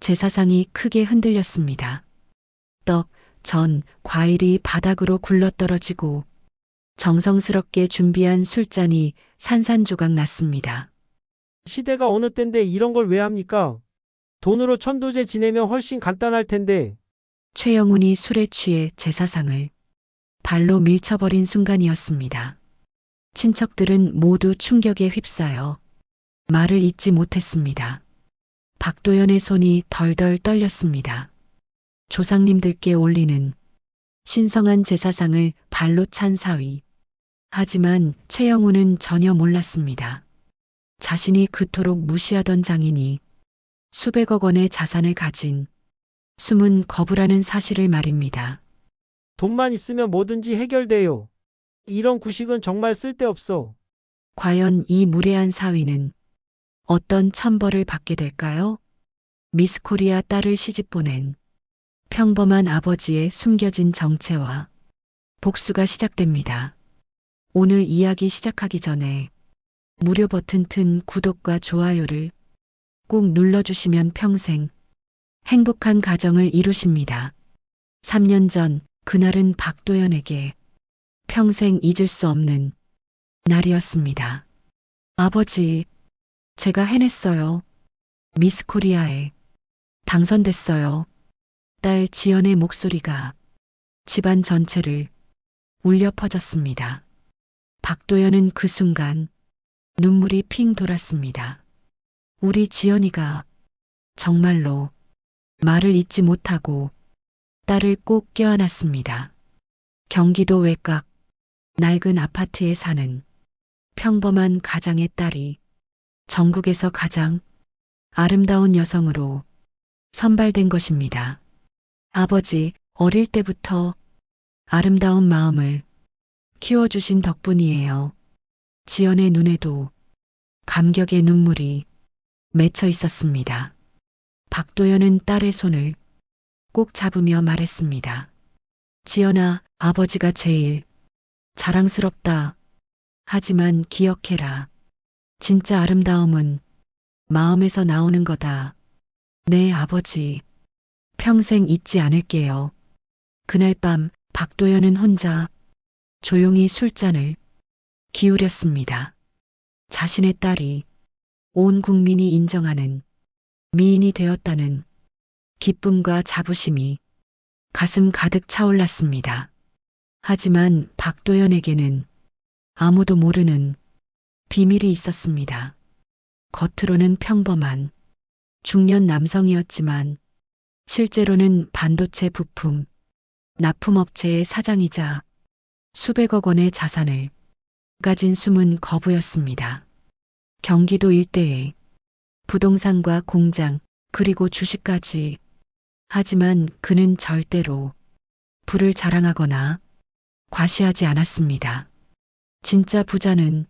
제사상이 크게 흔들렸습니다. 떡, 전, 과일이 바닥으로 굴러떨어지고 정성스럽게 준비한 술잔이 산산조각 났습니다. 시대가 어느 때인데 이런 걸 왜 합니까? 돈으로 천도제 지내면 훨씬 간단할 텐데. 최영훈이 술에 취해 제사상을 발로 밀쳐버린 순간이었습니다. 친척들은 모두 충격에 휩싸여 말을 잇지 못했습니다. 박도연의 손이 덜덜 떨렸습니다. 조상님들께 올리는 신성한 제사상을 발로 찬 사위. 하지만 최영훈은 전혀 몰랐습니다. 자신이 그토록 무시하던 장인이 수백억 원의 자산을 가진 숨은 거부라는 사실을 말입니다. 돈만 있으면 뭐든지 해결돼요. 이런 구식은 정말 쓸데없어. 과연 이 무례한 사위는 어떤 천벌을 받게 될까요? 미스코리아 딸을 시집보낸 평범한 아버지의 숨겨진 정체와 복수가 시작됩니다. 오늘 이야기 시작하기 전에 무료 버튼 튼 구독과 좋아요를 꼭 눌러주시면 평생 행복한 가정을 이루십니다. 3년 전 그날은 박도연에게 평생 잊을 수 없는 날이었습니다. 아버지, 제가 해냈어요. 미스코리아에 당선됐어요. 딸 지연의 목소리가 집안 전체를 울려 퍼졌습니다. 박도연은 그 순간 눈물이 핑 돌았습니다. 우리 지연이가 정말로 말을 잇지 못하고 딸을 꼭 껴안았습니다. 경기도 외곽 낡은 아파트에 사는 평범한 가장의 딸이 전국에서 가장 아름다운 여성으로 선발된 것입니다. 아버지, 어릴 때부터 아름다운 마음을 키워주신 덕분이에요. 지연의 눈에도 감격의 눈물이 맺혀 있었습니다. 박도연은 딸의 손을 꼭 잡으며 말했습니다. 지연아, 아버지가 제일 자랑스럽다. 하지만 기억해라. 진짜 아름다움은 마음에서 나오는 거다. 네, 아버지. 평생 잊지 않을게요. 그날 밤 박도연은 혼자 조용히 술잔을 기울였습니다. 자신의 딸이 온 국민이 인정하는 미인이 되었다는 기쁨과 자부심이 가슴 가득 차올랐습니다. 하지만 박도연에게는 아무도 모르는 비밀이 있었습니다. 겉으로는 평범한 중년 남성이었지만 실제로는 반도체 부품 납품업체의 사장이자 수백억 원의 자산을 가진 숨은 거부였습니다. 경기도 일대에 부동산과 공장 그리고 주식까지. 하지만 그는 절대로 부를 자랑하거나 과시하지 않았습니다. 진짜 부자는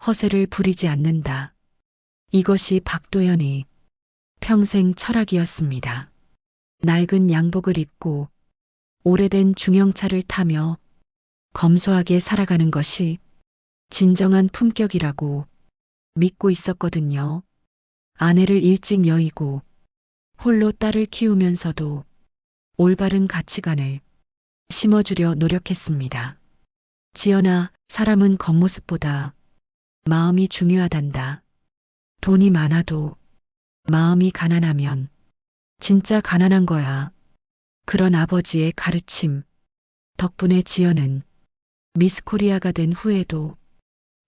허세를 부리지 않는다. 이것이 박도연의 평생 철학이었습니다. 낡은 양복을 입고 오래된 중형차를 타며 검소하게 살아가는 것이 진정한 품격이라고 믿고 있었거든요. 아내를 일찍 여의고 홀로 딸을 키우면서도 올바른 가치관을 심어주려 노력했습니다. 지연아, 사람은 겉모습보다 마음이 중요하단다. 돈이 많아도 마음이 가난하면 진짜 가난한 거야. 그런 아버지의 가르침 덕분에 지연은 미스코리아가 된 후에도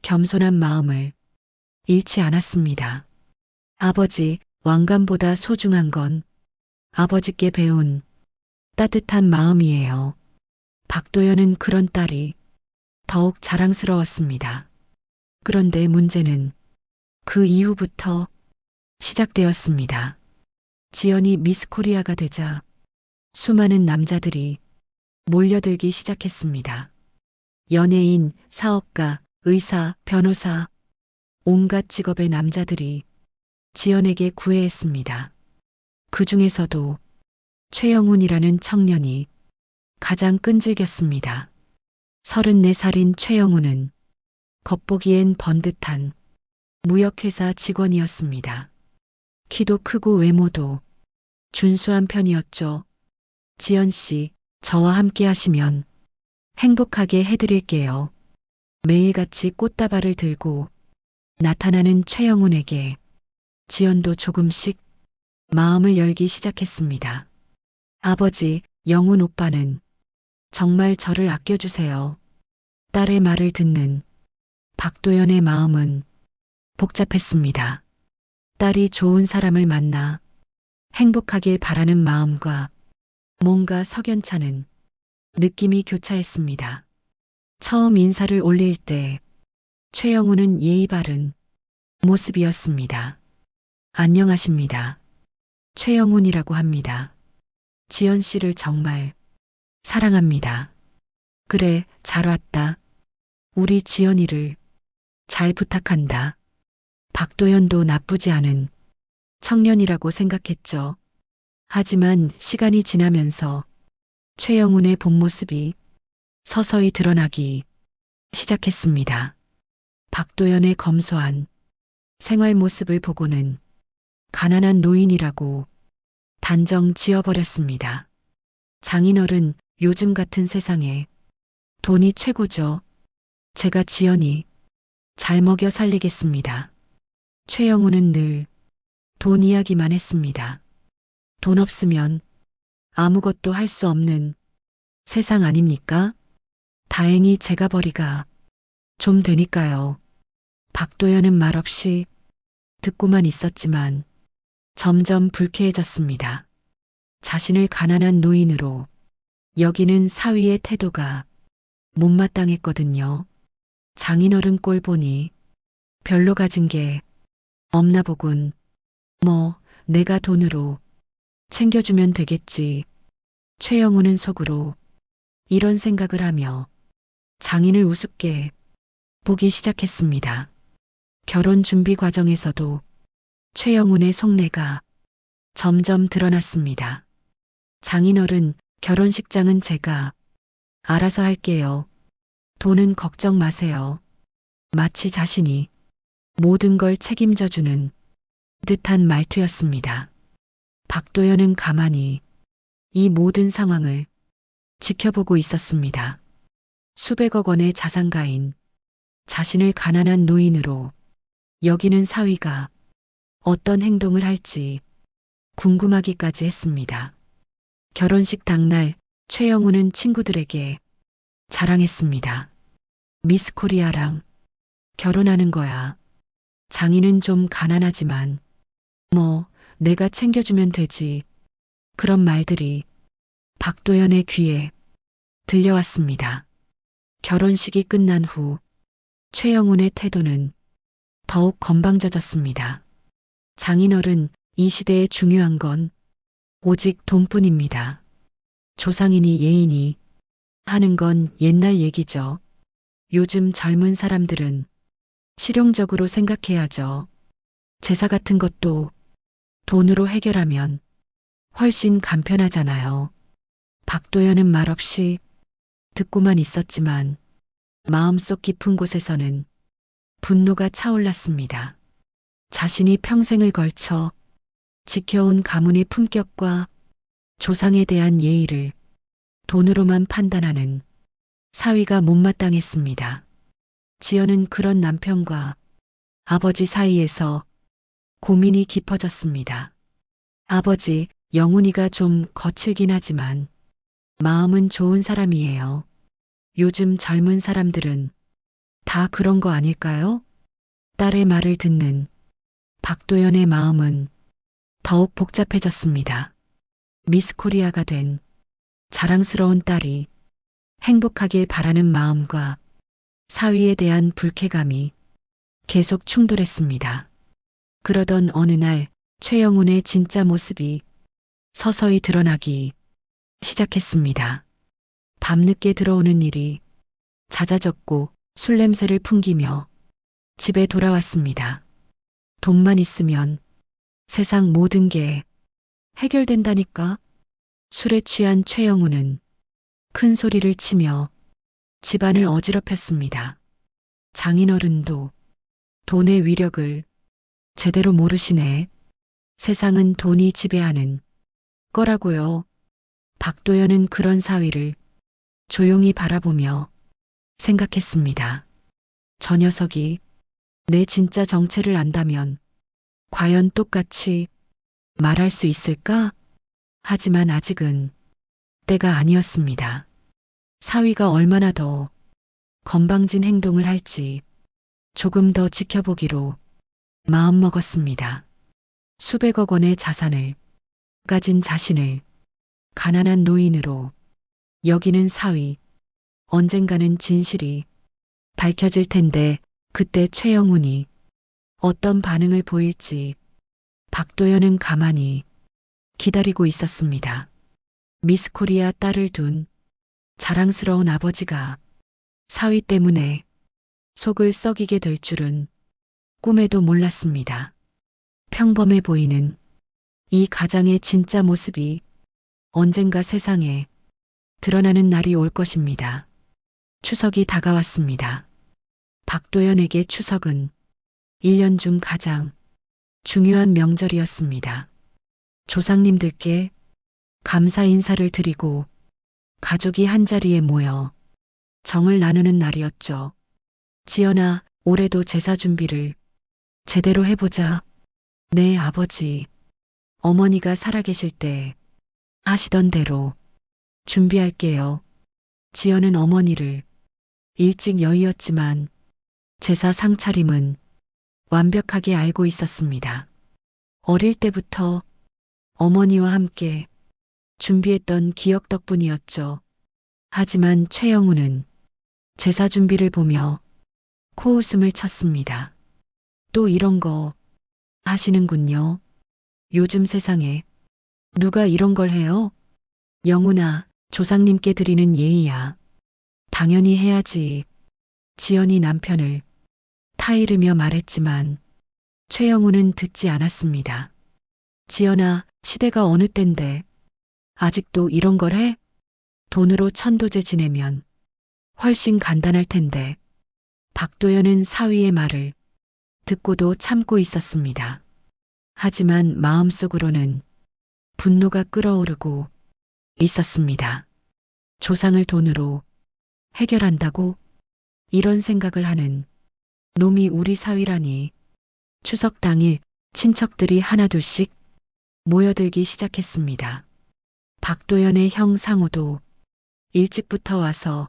겸손한 마음을 잃지 않았습니다. 아버지, 왕관보다 소중한 건 아버지께 배운 따뜻한 마음이에요. 박도연은 그런 딸이 더욱 자랑스러웠습니다. 그런데 문제는 그 이후부터 시작되었습니다. 지연이 미스코리아가 되자 수많은 남자들이 몰려들기 시작했습니다. 연예인, 사업가, 의사, 변호사, 온갖 직업의 남자들이 지연에게 구애했습니다. 그 중에서도 최영훈이라는 청년이 가장 끈질겼습니다. 34살인 최영훈은 겉보기엔 번듯한 무역회사 직원이었습니다. 키도 크고 외모도 준수한 편이었죠. 지연 씨, 저와 함께 하시면 행복하게 해드릴게요. 매일같이 꽃다발을 들고 나타나는 최영훈에게 지연도 조금씩 마음을 열기 시작했습니다. 아버지, 영훈 오빠는 정말 저를 아껴주세요. 딸의 말을 듣는 박도연의 마음은 복잡했습니다. 딸이 좋은 사람을 만나 행복하길 바라는 마음과 뭔가 석연찮은 느낌이 교차했습니다. 처음 인사를 올릴 때 최영훈은 예의 바른 모습이었습니다. 안녕하십니다. 최영훈이라고 합니다. 지연 씨를 정말 사랑합니다. 그래, 잘 왔다. 우리 지연이를 잘 부탁한다. 박도연도 나쁘지 않은 청년이라고 생각했죠. 하지만 시간이 지나면서 최영훈의 본 모습이 서서히 드러나기 시작했습니다. 박도연의 검소한 생활 모습을 보고는 가난한 노인이라고 단정 지어버렸습니다. 장인어른, 요즘 같은 세상에 돈이 최고죠. 제가 지연이 잘 먹여 살리겠습니다. 최영훈은 늘 돈 이야기만 했습니다. 돈 없으면 아무것도 할 수 없는 세상 아닙니까? 다행히 제가 벌이가 좀 되니까요. 박도연은 말없이 듣고만 있었지만 점점 불쾌해졌습니다. 자신을 가난한 노인으로 여기는 사위의 태도가 못마땅했거든요. 장인어른 꼴 보니 별로 가진 게 없나 보군. 뭐 내가 돈으로 챙겨주면 되겠지. 최영훈은 속으로 이런 생각을 하며 장인을 우습게 보기 시작했습니다. 결혼 준비 과정에서도 최영훈의 속내가 점점 드러났습니다. 장인어른, 결혼식장은 제가 알아서 할게요. 돈은 걱정 마세요. 마치 자신이 모든 걸 책임져주는 듯한 말투였습니다. 박도연은 가만히 이 모든 상황을 지켜보고 있었습니다. 수백억 원의 자산가인 자신을 가난한 노인으로 여기는 사위가 어떤 행동을 할지 궁금하기까지 했습니다. 결혼식 당날 최영훈은 친구들에게 자랑했습니다. 미스 코리아랑 결혼하는 거야. 장인은 좀 가난하지만 뭐 내가 챙겨주면 되지. 그런 말들이 박도연의 귀에 들려왔습니다. 결혼식이 끝난 후 최영훈의 태도는 더욱 건방져졌습니다. 장인어른, 이 시대에 중요한 건 오직 돈뿐입니다. 조상이니 예인이 하는 건 옛날 얘기죠. 요즘 젊은 사람들은 실용적으로 생각해야죠. 제사 같은 것도 돈으로 해결하면 훨씬 간편하잖아요. 박도연은 말없이 듣고만 있었지만 마음속 깊은 곳에서는 분노가 차올랐습니다. 자신이 평생을 걸쳐 지켜온 가문의 품격과 조상에 대한 예의를 돈으로만 판단하는 사위가 못마땅했습니다. 지연은 그런 남편과 아버지 사이에서 고민이 깊어졌습니다. 아버지, 영훈이가 좀 거칠긴 하지만 마음은 좋은 사람이에요. 요즘 젊은 사람들은 다 그런 거 아닐까요? 딸의 말을 듣는 박도연의 마음은 더욱 복잡해졌습니다. 미스 코리아가 된 자랑스러운 딸이 행복하길 바라는 마음과 사위에 대한 불쾌감이 계속 충돌했습니다. 그러던 어느 날 최영훈의 진짜 모습이 서서히 드러나기 시작했습니다. 밤늦게 들어오는 일이 잦아졌고 술 냄새를 풍기며 집에 돌아왔습니다. 돈만 있으면 세상 모든 게 해결된다니까. 술에 취한 최영훈은 큰 소리를 치며 집안을 어지럽혔습니다. 장인어른도 돈의 위력을 제대로 모르시네. 세상은 돈이 지배하는 거라고요. 박도연은 그런 사위를 조용히 바라보며 생각했습니다. 저 녀석이 내 진짜 정체를 안다면 과연 똑같이 말할 수 있을까? 하지만 아직은 때가 아니었습니다. 사위가 얼마나 더 건방진 행동을 할지 조금 더 지켜보기로 마음먹었습니다. 수백억 원의 자산을 가진 자신을 가난한 노인으로 여기는 사위. 언젠가는 진실이 밝혀질 텐데 그때 최영훈이 어떤 반응을 보일지 박도연은 가만히 기다리고 있었습니다. 미스코리아 딸을 둔 자랑스러운 아버지가 사위 때문에 속을 썩이게 될 줄은 꿈에도 몰랐습니다. 평범해 보이는 이 가장의 진짜 모습이 언젠가 세상에 드러나는 날이 올 것입니다. 추석이 다가왔습니다. 박도연에게 추석은 1년 중 가장 중요한 명절이었습니다. 조상님들께 감사 인사를 드리고 가족이 한자리에 모여 정을 나누는 날이었죠. 지연아, 올해도 제사 준비를 제대로 해보자. 네, 아버지. 어머니가 살아계실 때 하시던 대로 준비할게요. 지연은 어머니를 일찍 여의었지만 제사 상차림은 완벽하게 알고 있었습니다. 어릴 때부터 어머니와 함께 준비했던 기억 덕분이었죠. 하지만 최영우는 제사 준비를 보며 코웃음을 쳤습니다. 또 이런 거 하시는군요. 요즘 세상에 누가 이런 걸 해요? 영훈아, 조상님께 드리는 예의야. 당연히 해야지. 지연이 남편을 타이르며 말했지만 최영우는 듣지 않았습니다. 지연아, 시대가 어느 땐데 아직도 이런 걸 해? 돈으로 천도제 지내면 훨씬 간단할 텐데. 박도연은 사위의 말을 듣고도 참고 있었습니다. 하지만 마음속으로는 분노가 끓어오르고 있었습니다. 조상을 돈으로 해결한다고? 이런 생각을 하는 놈이 우리 사위라니. 추석 당일 친척들이 하나둘씩 모여들기 시작했습니다. 박도연의 형 상우도 일찍부터 와서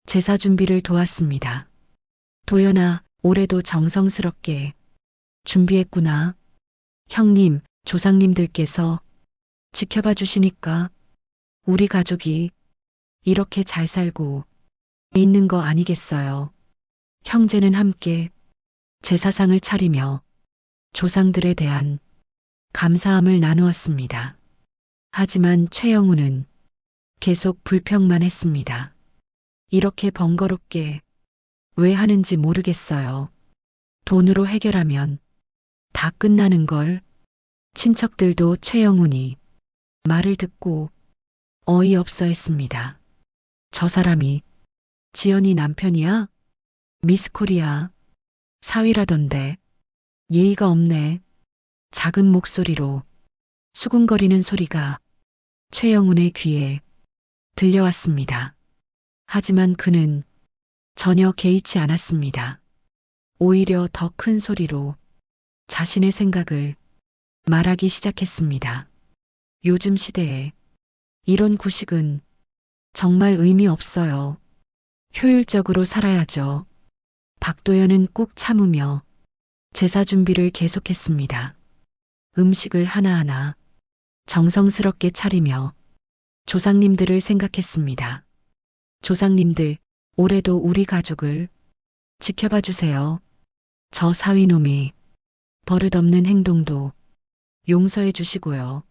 제사 준비를 도왔습니다. 도연아, 올해도 정성스럽게 준비했구나. 형님, 조상님들께서 지켜봐 주시니까 우리 가족이 이렇게 잘 살고 있는 거 아니겠어요. 형제는 함께 제사상을 차리며 조상들에 대한 감사함을 나누었습니다. 하지만 최영우는 계속 불평만 했습니다. 이렇게 번거롭게 왜 하는지 모르겠어요. 돈으로 해결하면 다 끝나는 걸. 친척들도 최영훈이 말을 듣고 어이없어 했습니다. 저 사람이 지연이 남편이야? 미스코리아 사위라던데 예의가 없네. 작은 목소리로 수군거리는 소리가 최영훈의 귀에 들려왔습니다. 하지만 그는 전혀 개의치 않았습니다. 오히려 더 큰 소리로 자신의 생각을 말하기 시작했습니다. 요즘 시대에 이런 구식은 정말 의미 없어요. 효율적으로 살아야죠. 박도연은 꾹 참으며 제사 준비를 계속했습니다. 음식을 하나하나 정성스럽게 차리며 조상님들을 생각했습니다. 조상님들, 올해도 우리 가족을 지켜봐 주세요. 저 사위놈이 버릇없는 행동도 용서해 주시고요.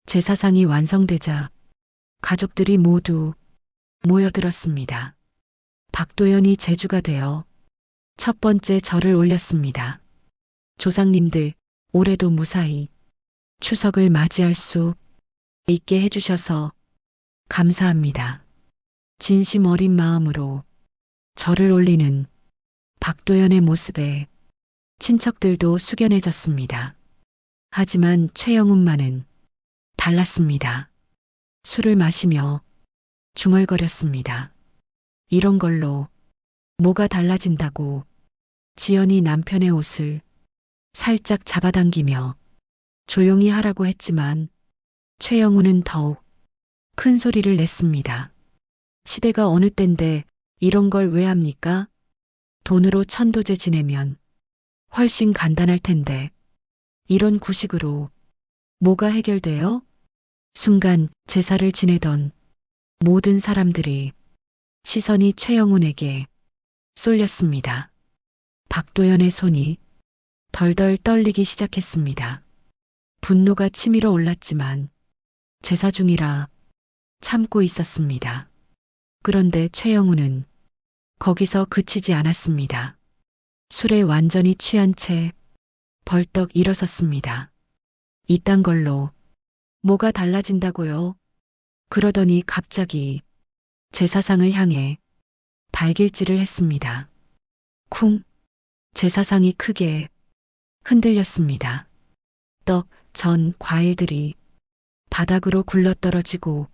제사상이 완성되자 가족들이 모두 모여들었습니다. 박도연이 제주가 되어 첫 번째 절을 올렸습니다. 조상님들, 올해도 무사히 추석을 맞이할 수 있게 해주셔서 감사합니다. 진심 어린 마음으로 절을 올리는 박도연의 모습에 친척들도 숙연해졌습니다. 하지만 최영훈만은 달랐습니다. 술을 마시며 중얼거렸습니다. 이런 걸로 뭐가 달라진다고. 지연이 남편의 옷을 살짝 잡아당기며 조용히 하라고 했지만 최영우는 더욱 큰 소리를 냈습니다. 시대가 어느 땐데 이런 걸 왜 합니까? 돈으로 천도제 지내면 훨씬 간단할 텐데 이런 구식으로 뭐가 해결돼요? 순간 제사를 지내던 모든 사람들이 시선이 최영훈에게 쏠렸습니다. 박도연의 손이 덜덜 떨리기 시작했습니다. 분노가 치밀어 올랐지만 제사 중이라 참고 있었습니다. 그런데 최영훈은 거기서 그치지 않았습니다. 술에 완전히 취한 채 벌떡 일어섰습니다. 이딴 걸로 뭐가 달라진다고요? 그러더니 갑자기 제사상을 향해 발길질을 했습니다. 쿵! 제사상이 크게 흔들렸습니다. 떡, 전, 과일들이 바닥으로 굴러떨어지고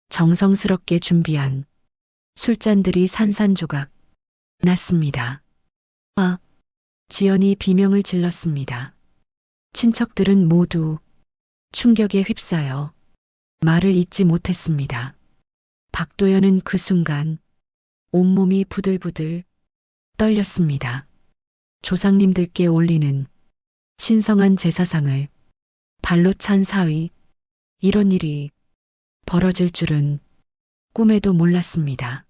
정성스럽게 준비한 술잔들이 산산조각 났습니다. 아! 지연이 비명을 질렀습니다. 친척들은 모두 충격에 휩싸여 말을 잇지 못했습니다. 박도연은 그 순간 온몸이 부들부들 떨렸습니다. 조상님들께 올리는 신성한 제사상을 발로 찬 사위, 이런 일이 벌어질 줄은 꿈에도 몰랐습니다.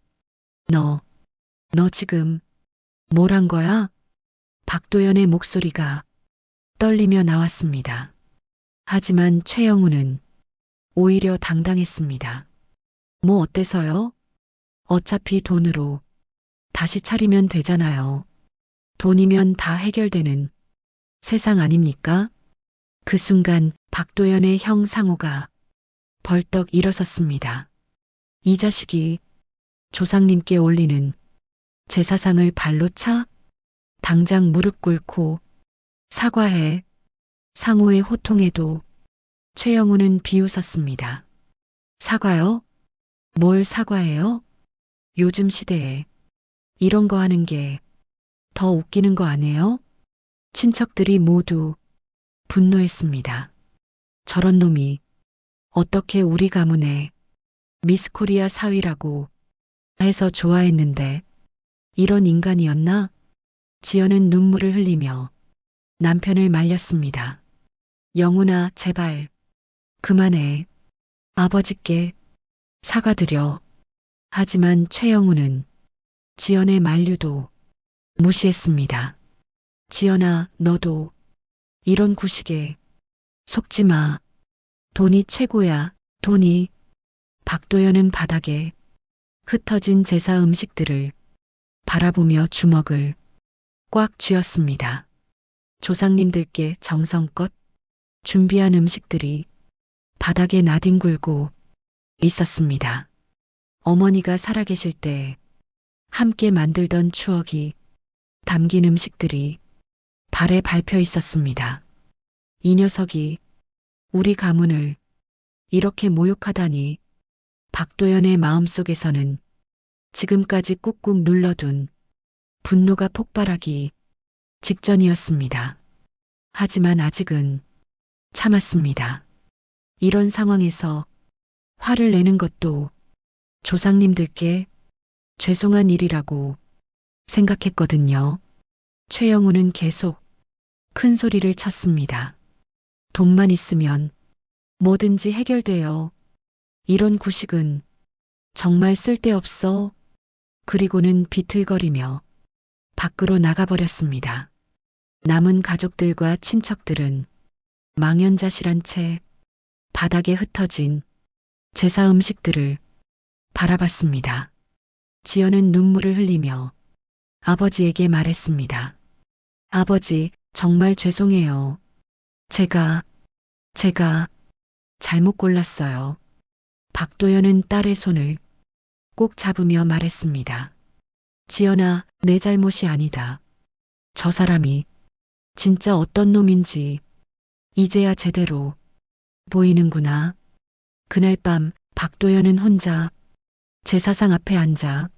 너 지금 뭘 한 거야? 박도연의 목소리가 떨리며 나왔습니다. 하지만 최영우는 오히려 당당했습니다. 뭐 어때서요? 어차피 돈으로 다시 차리면 되잖아요. 돈이면 다 해결되는 세상 아닙니까? 그 순간 박도연의 형 상호가 벌떡 일어섰습니다. 이 자식이 조상님께 올리는 제사상을 발로 차? 당장 무릎 꿇고 사과해. 상호의 호통에도 최영우는 비웃었습니다. 사과요? 뭘 사과해요? 요즘 시대에 이런 거 하는 게 더 웃기는 거 아니에요? 친척들이 모두 분노했습니다. 저런 놈이 어떻게 우리 가문에 미스코리아 사위라고 해서 좋아했는데 이런 인간이었나? 지연은 눈물을 흘리며 남편을 말렸습니다. 영훈아, 제발 그만해. 아버지께 사과드려. 하지만 최영우는 지연의 만류도 무시했습니다. 지연아, 너도 이런 구식에 속지 마. 돈이 최고야, 돈이. 박도연은 바닥에 흩어진 제사 음식들을 바라보며 주먹을 꽉 쥐었습니다. 조상님들께 정성껏 준비한 음식들이 바닥에 나뒹굴고 있었습니다. 어머니가 살아계실 때 함께 만들던 추억이 담긴 음식들이 발에 밟혀 있었습니다. 이 녀석이 우리 가문을 이렇게 모욕하다니. 박도연의 마음속에서는 지금까지 꾹꾹 눌러둔 분노가 폭발하기 직전이었습니다. 하지만 아직은 참았습니다. 이런 상황에서 화를 내는 것도 조상님들께 죄송한 일이라고 생각했거든요. 최영우는 계속 큰 소리를 쳤습니다. 돈만 있으면 뭐든지 해결돼요. 이런 구식은 정말 쓸데없어. 그리고는 비틀거리며 밖으로 나가버렸습니다. 남은 가족들과 친척들은 망연자실한 채 바닥에 흩어진 제사 음식들을 바라봤습니다. 지연은 눈물을 흘리며 아버지에게 말했습니다. 아버지, 정말 죄송해요. 제가 잘못 골랐어요. 박도연은 딸의 손을 꼭 잡으며 말했습니다. 지연아, 내 잘못이 아니다. 저 사람이 진짜 어떤 놈인지 이제야 제대로 보이는구나. 그날 밤 박도연은 혼자 제사상 앞에 앉아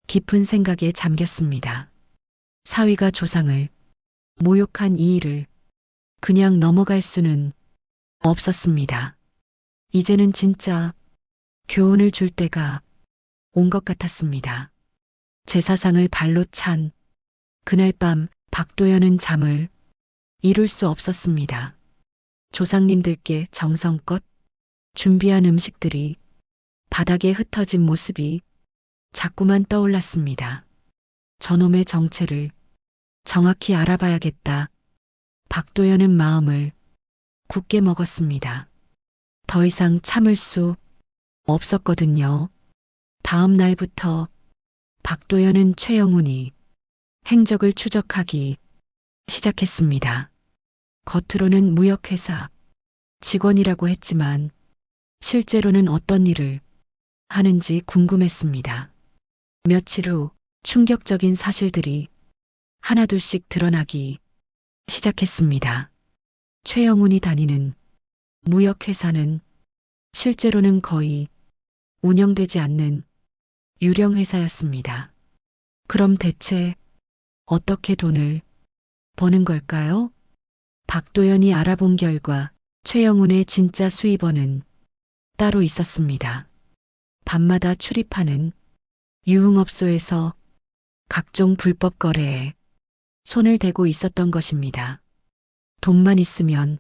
깊은 생각에 잠겼습니다. 사위가 조상을 모욕한 이 일을 그냥 넘어갈 수는 없었습니다. 이제는 진짜 교훈을 줄 때가 온 것 같았습니다. 제사상을 발로 찬 그날 밤 박도연은 잠을 이룰 수 없었습니다. 조상님들께 정성껏 준비한 음식들이 바닥에 흩어진 모습이 자꾸만 떠올랐습니다. 저놈의 정체를 정확히 알아봐야겠다. 박도연은 마음을 굳게 먹었습니다. 더 이상 참을 수 없었거든요. 다음 날부터 박도연은 최영훈이 행적을 추적하기 시작했습니다. 겉으로는 무역회사 직원이라고 했지만 실제로는 어떤 일을 하는지 궁금했습니다. 며칠 후 충격적인 사실들이 하나둘씩 드러나기 시작했습니다. 최영훈이 다니는 무역회사는 실제로는 거의 운영되지 않는 유령 회사였습니다. 그럼 대체 어떻게 돈을 버는 걸까요? 박도연이 알아본 결과 최영훈의 진짜 수입원은 따로 있었습니다. 밤마다 출입하는 유흥업소에서 각종 불법 거래에 손을 대고 있었던 것입니다. 돈만 있으면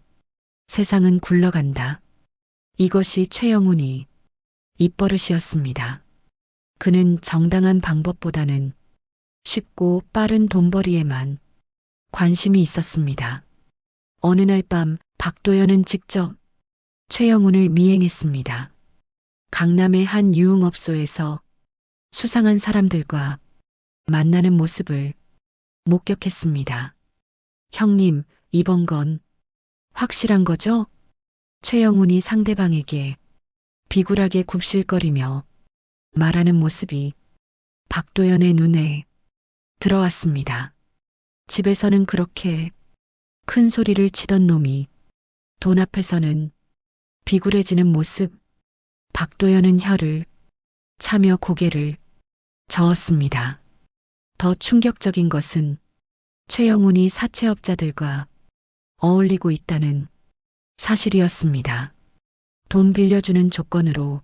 세상은 굴러간다. 이것이 최영훈이 입버릇이었습니다. 그는 정당한 방법보다는 쉽고 빠른 돈벌이에만 관심이 있었습니다. 어느 날 밤 박도연은 직접 최영훈을 미행했습니다. 강남의 한 유흥업소에서 수상한 사람들과 만나는 모습을 목격했습니다. 형님, 이번 건 확실한 거죠? 최영훈이 상대방에게 비굴하게 굽실거리며 말하는 모습이 박도연의 눈에 들어왔습니다. 집에서는 그렇게 큰 소리를 치던 놈이 돈 앞에서는 비굴해지는 모습. 박도연은 혀를 차며 고개를 저었습니다. 더 충격적인 것은 최영훈이 사채업자들과 어울리고 있다는 사실이었습니다. 돈 빌려주는 조건으로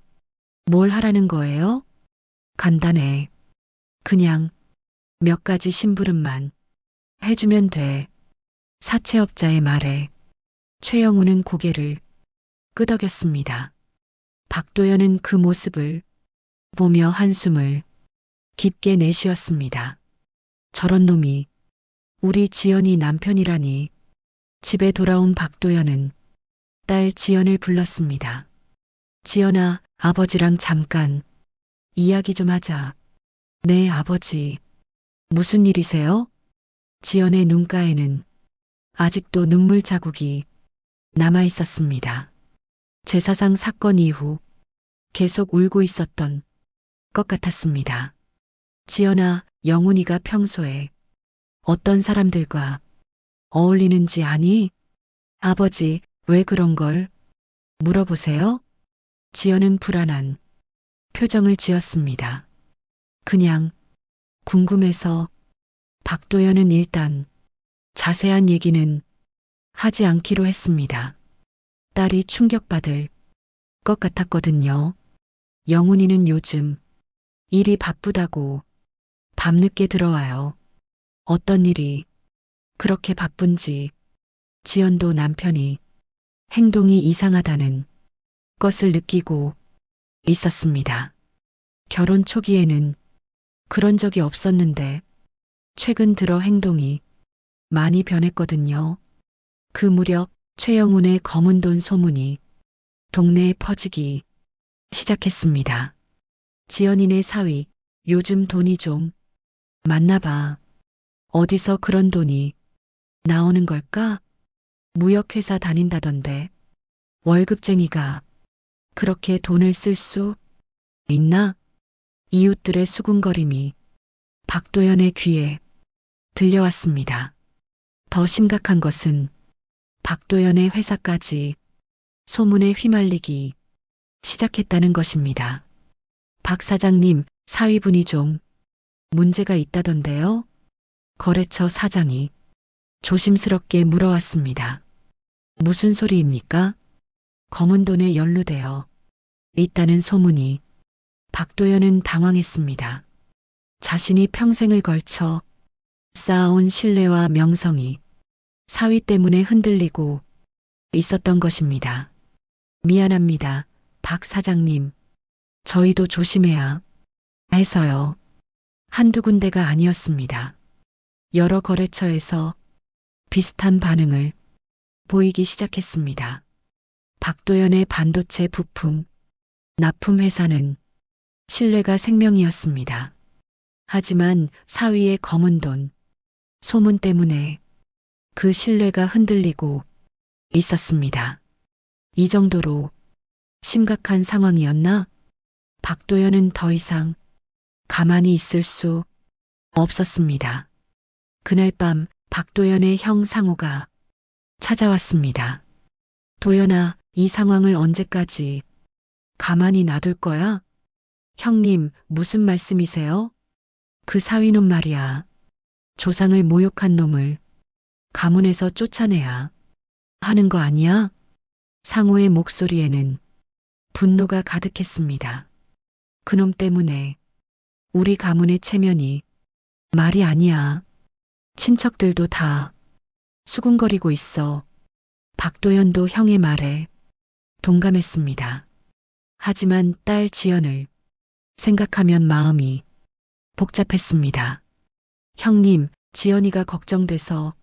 뭘 하라는 거예요? 간단해. 그냥 몇 가지 심부름만 해주면 돼. 사채업자의 말에 최영훈은 고개를 끄덕였습니다. 박도연은 그 모습을 보며 한숨을 깊게 내쉬었습니다. 저런 놈이 우리 지연이 남편이라니. 집에 돌아온 박도연은 딸 지연을 불렀습니다. 지연아, 아버지랑 잠깐 이야기 좀 하자. 네, 아버지. 무슨 일이세요? 지연의 눈가에는 아직도 눈물 자국이 남아 있었습니다. 제사상 사건 이후 계속 울고 있었던 것 같았습니다. 지연아, 영훈이가 평소에 어떤 사람들과 어울리는지 아니? 아버지, 왜 그런 걸 물어보세요? 지연은 불안한 표정을 지었습니다. 그냥 궁금해서. 박도연은 일단 자세한 얘기는 하지 않기로 했습니다. 딸이 충격받을 것 같았거든요. 영훈이는 요즘 일이 바쁘다고 밤늦게 들어와요. 어떤 일이 그렇게 바쁜지. 지연도 남편이 행동이 이상하다는 것을 느끼고 있었습니다. 결혼 초기에는 그런 적이 없었는데 최근 들어 행동이 많이 변했거든요. 그 무렵 최영훈의 검은 돈 소문이 동네에 퍼지기 시작했습니다. 지연이네 사위, 요즘 돈이 좀 많나 봐. 어디서 그런 돈이 나오는 걸까? 무역회사 다닌다던데 월급쟁이가 그렇게 돈을 쓸 수 있나? 이웃들의 수군거림이 박도연의 귀에 들려왔습니다. 더 심각한 것은 박도연의 회사까지 소문에 휘말리기 시작했다는 것입니다. 박 사장님, 사위분이 좀 문제가 있다던데요? 거래처 사장이 조심스럽게 물어왔습니다. 무슨 소리입니까? 검은 돈에 연루되어 있다는 소문이. 박도연은 당황했습니다. 자신이 평생을 걸쳐 쌓아온 신뢰와 명성이 사위 때문에 흔들리고 있었던 것입니다. 미안합니다, 박 사장님. 저희도 조심해야 해서요. 한두 군데가 아니었습니다. 여러 거래처에서 비슷한 반응을 보이기 시작했습니다. 박도연의 반도체 부품 납품 회사는 신뢰가 생명이었습니다. 하지만 사위의 검은 돈 소문 때문에 그 신뢰가 흔들리고 있었습니다. 이 정도로 심각한 상황이었나? 박도연은 더 이상 가만히 있을 수 없었습니다. 그날 밤 박도연의 형 상호가 찾아왔습니다. 도연아, 이 상황을 언제까지 가만히 놔둘 거야? 형님, 무슨 말씀이세요? 그 사위놈 말이야. 조상을 모욕한 놈을 가문에서 쫓아내야 하는 거 아니야? 상호의 목소리에는 분노가 가득했습니다. 그놈 때문에 우리 가문의 체면이 말이 아니야. 친척들도 다 수군거리고 있어. 박도연도 형의 말에 동감했습니다. 하지만 딸 지연을 생각하면 마음이 복잡했습니다. 형님, 지연이가 걱정돼서.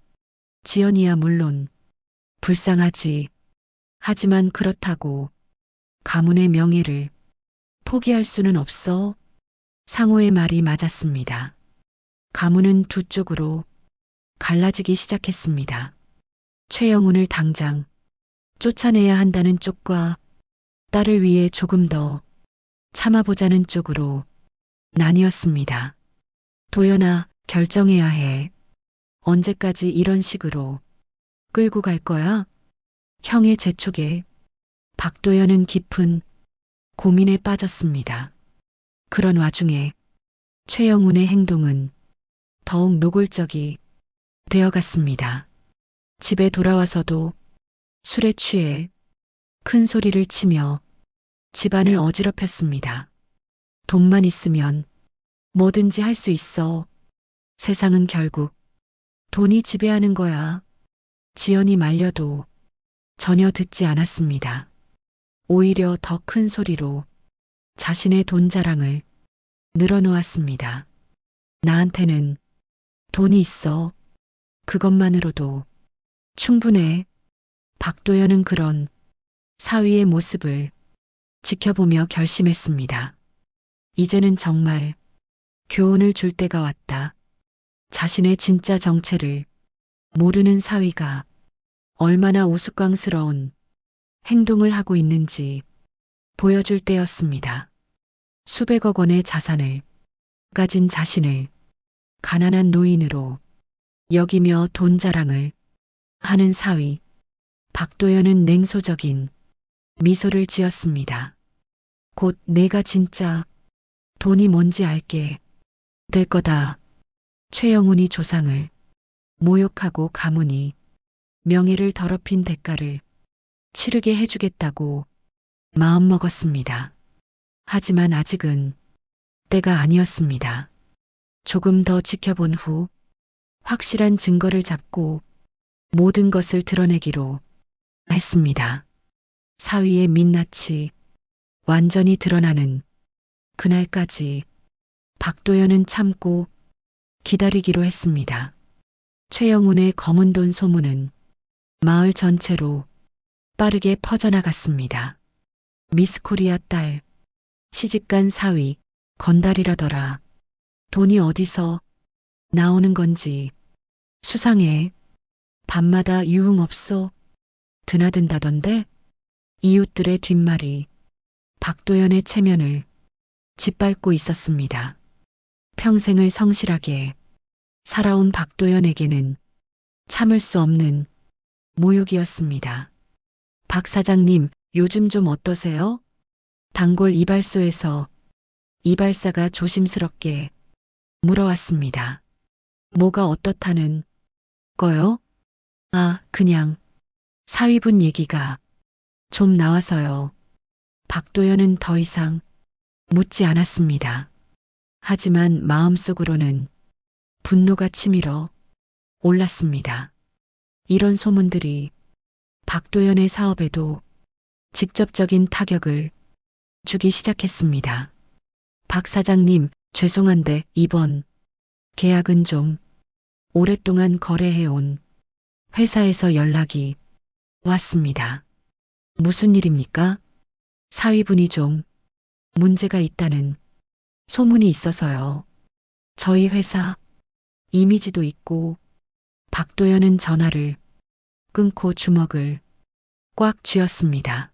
지연이야 물론 불쌍하지. 하지만 그렇다고 가문의 명예를 포기할 수는 없어. 상호의 말이 맞았습니다. 가문은 두 쪽으로 갈라지기 시작했습니다. 최영훈을 당장 쫓아내야 한다는 쪽과 딸을 위해 조금 더 참아보자는 쪽으로 나뉘었습니다. 도연아, 결정해야 해. 언제까지 이런 식으로 끌고 갈 거야? 형의 재촉에 박도연은 깊은 고민에 빠졌습니다. 그런 와중에 최영훈의 행동은 더욱 노골적이 되어갔습니다. 집에 돌아와서도 술에 취해 큰 소리를 치며 집안을 어지럽혔습니다. 돈만 있으면 뭐든지 할 수 있어. 세상은 결국 돈이 지배하는 거야. 지연이 말려도 전혀 듣지 않았습니다. 오히려 더 큰 소리로 자신의 돈 자랑을 늘어놓았습니다. 나한테는 돈이 있어. 그것만으로도 충분해. 박도연은 그런 사위의 모습을 지켜보며 결심했습니다. 이제는 정말 교훈을 줄 때가 왔다. 자신의 진짜 정체를 모르는 사위가 얼마나 우스꽝스러운 행동을 하고 있는지 보여줄 때였습니다. 수백억 원의 자산을 가진 자신을 가난한 노인으로 여기며 돈 자랑을 하는 사위. 박도연은 냉소적인 미소를 지었습니다. 곧 내가 진짜 돈이 뭔지 알게 될 거다. 최영훈이 조상을 모욕하고 가문이 명예를 더럽힌 대가를 치르게 해주겠다고 마음먹었습니다. 하지만 아직은 때가 아니었습니다. 조금 더 지켜본 후 확실한 증거를 잡고 모든 것을 드러내기로 했습니다. 사위의 민낯이 완전히 드러나는 그날까지 박도연은 참고 기다리기로 했습니다. 최영훈의 검은 돈 소문은 마을 전체로 빠르게 퍼져나갔습니다. 미스코리아 딸, 시집간 사위, 건달이라더라. 돈이 어디서 나오는 건지 수상해. 밤마다 유흥업소 드나든다던데? 이웃들의 뒷말이 박도연의 체면을 짓밟고 있었습니다. 평생을 성실하게 살아온 박도연에게는 참을 수 없는 모욕이었습니다. 박 사장님, 요즘 좀 어떠세요? 단골 이발소에서 이발사가 조심스럽게 물어왔습니다. 뭐가 어떻다는 거요? 아, 그냥 사위분 얘기가 좀 나와서요. 박도연은 더 이상 묻지 않았습니다. 하지만 마음속으로는 분노가 치밀어 올랐습니다. 이런 소문들이 박도연의 사업에도 직접적인 타격을 주기 시작했습니다. 박 사장님, 죄송한데 이번 계약은 좀 오랫동안 거래해온 회사에서 연락이 왔습니다. 무슨 일입니까? 사위분이 좀 문제가 있다는 소문이 있어서요. 저희 회사 이미지도 있고 박도연은 전화를 끊고 주먹을 꽉 쥐었습니다.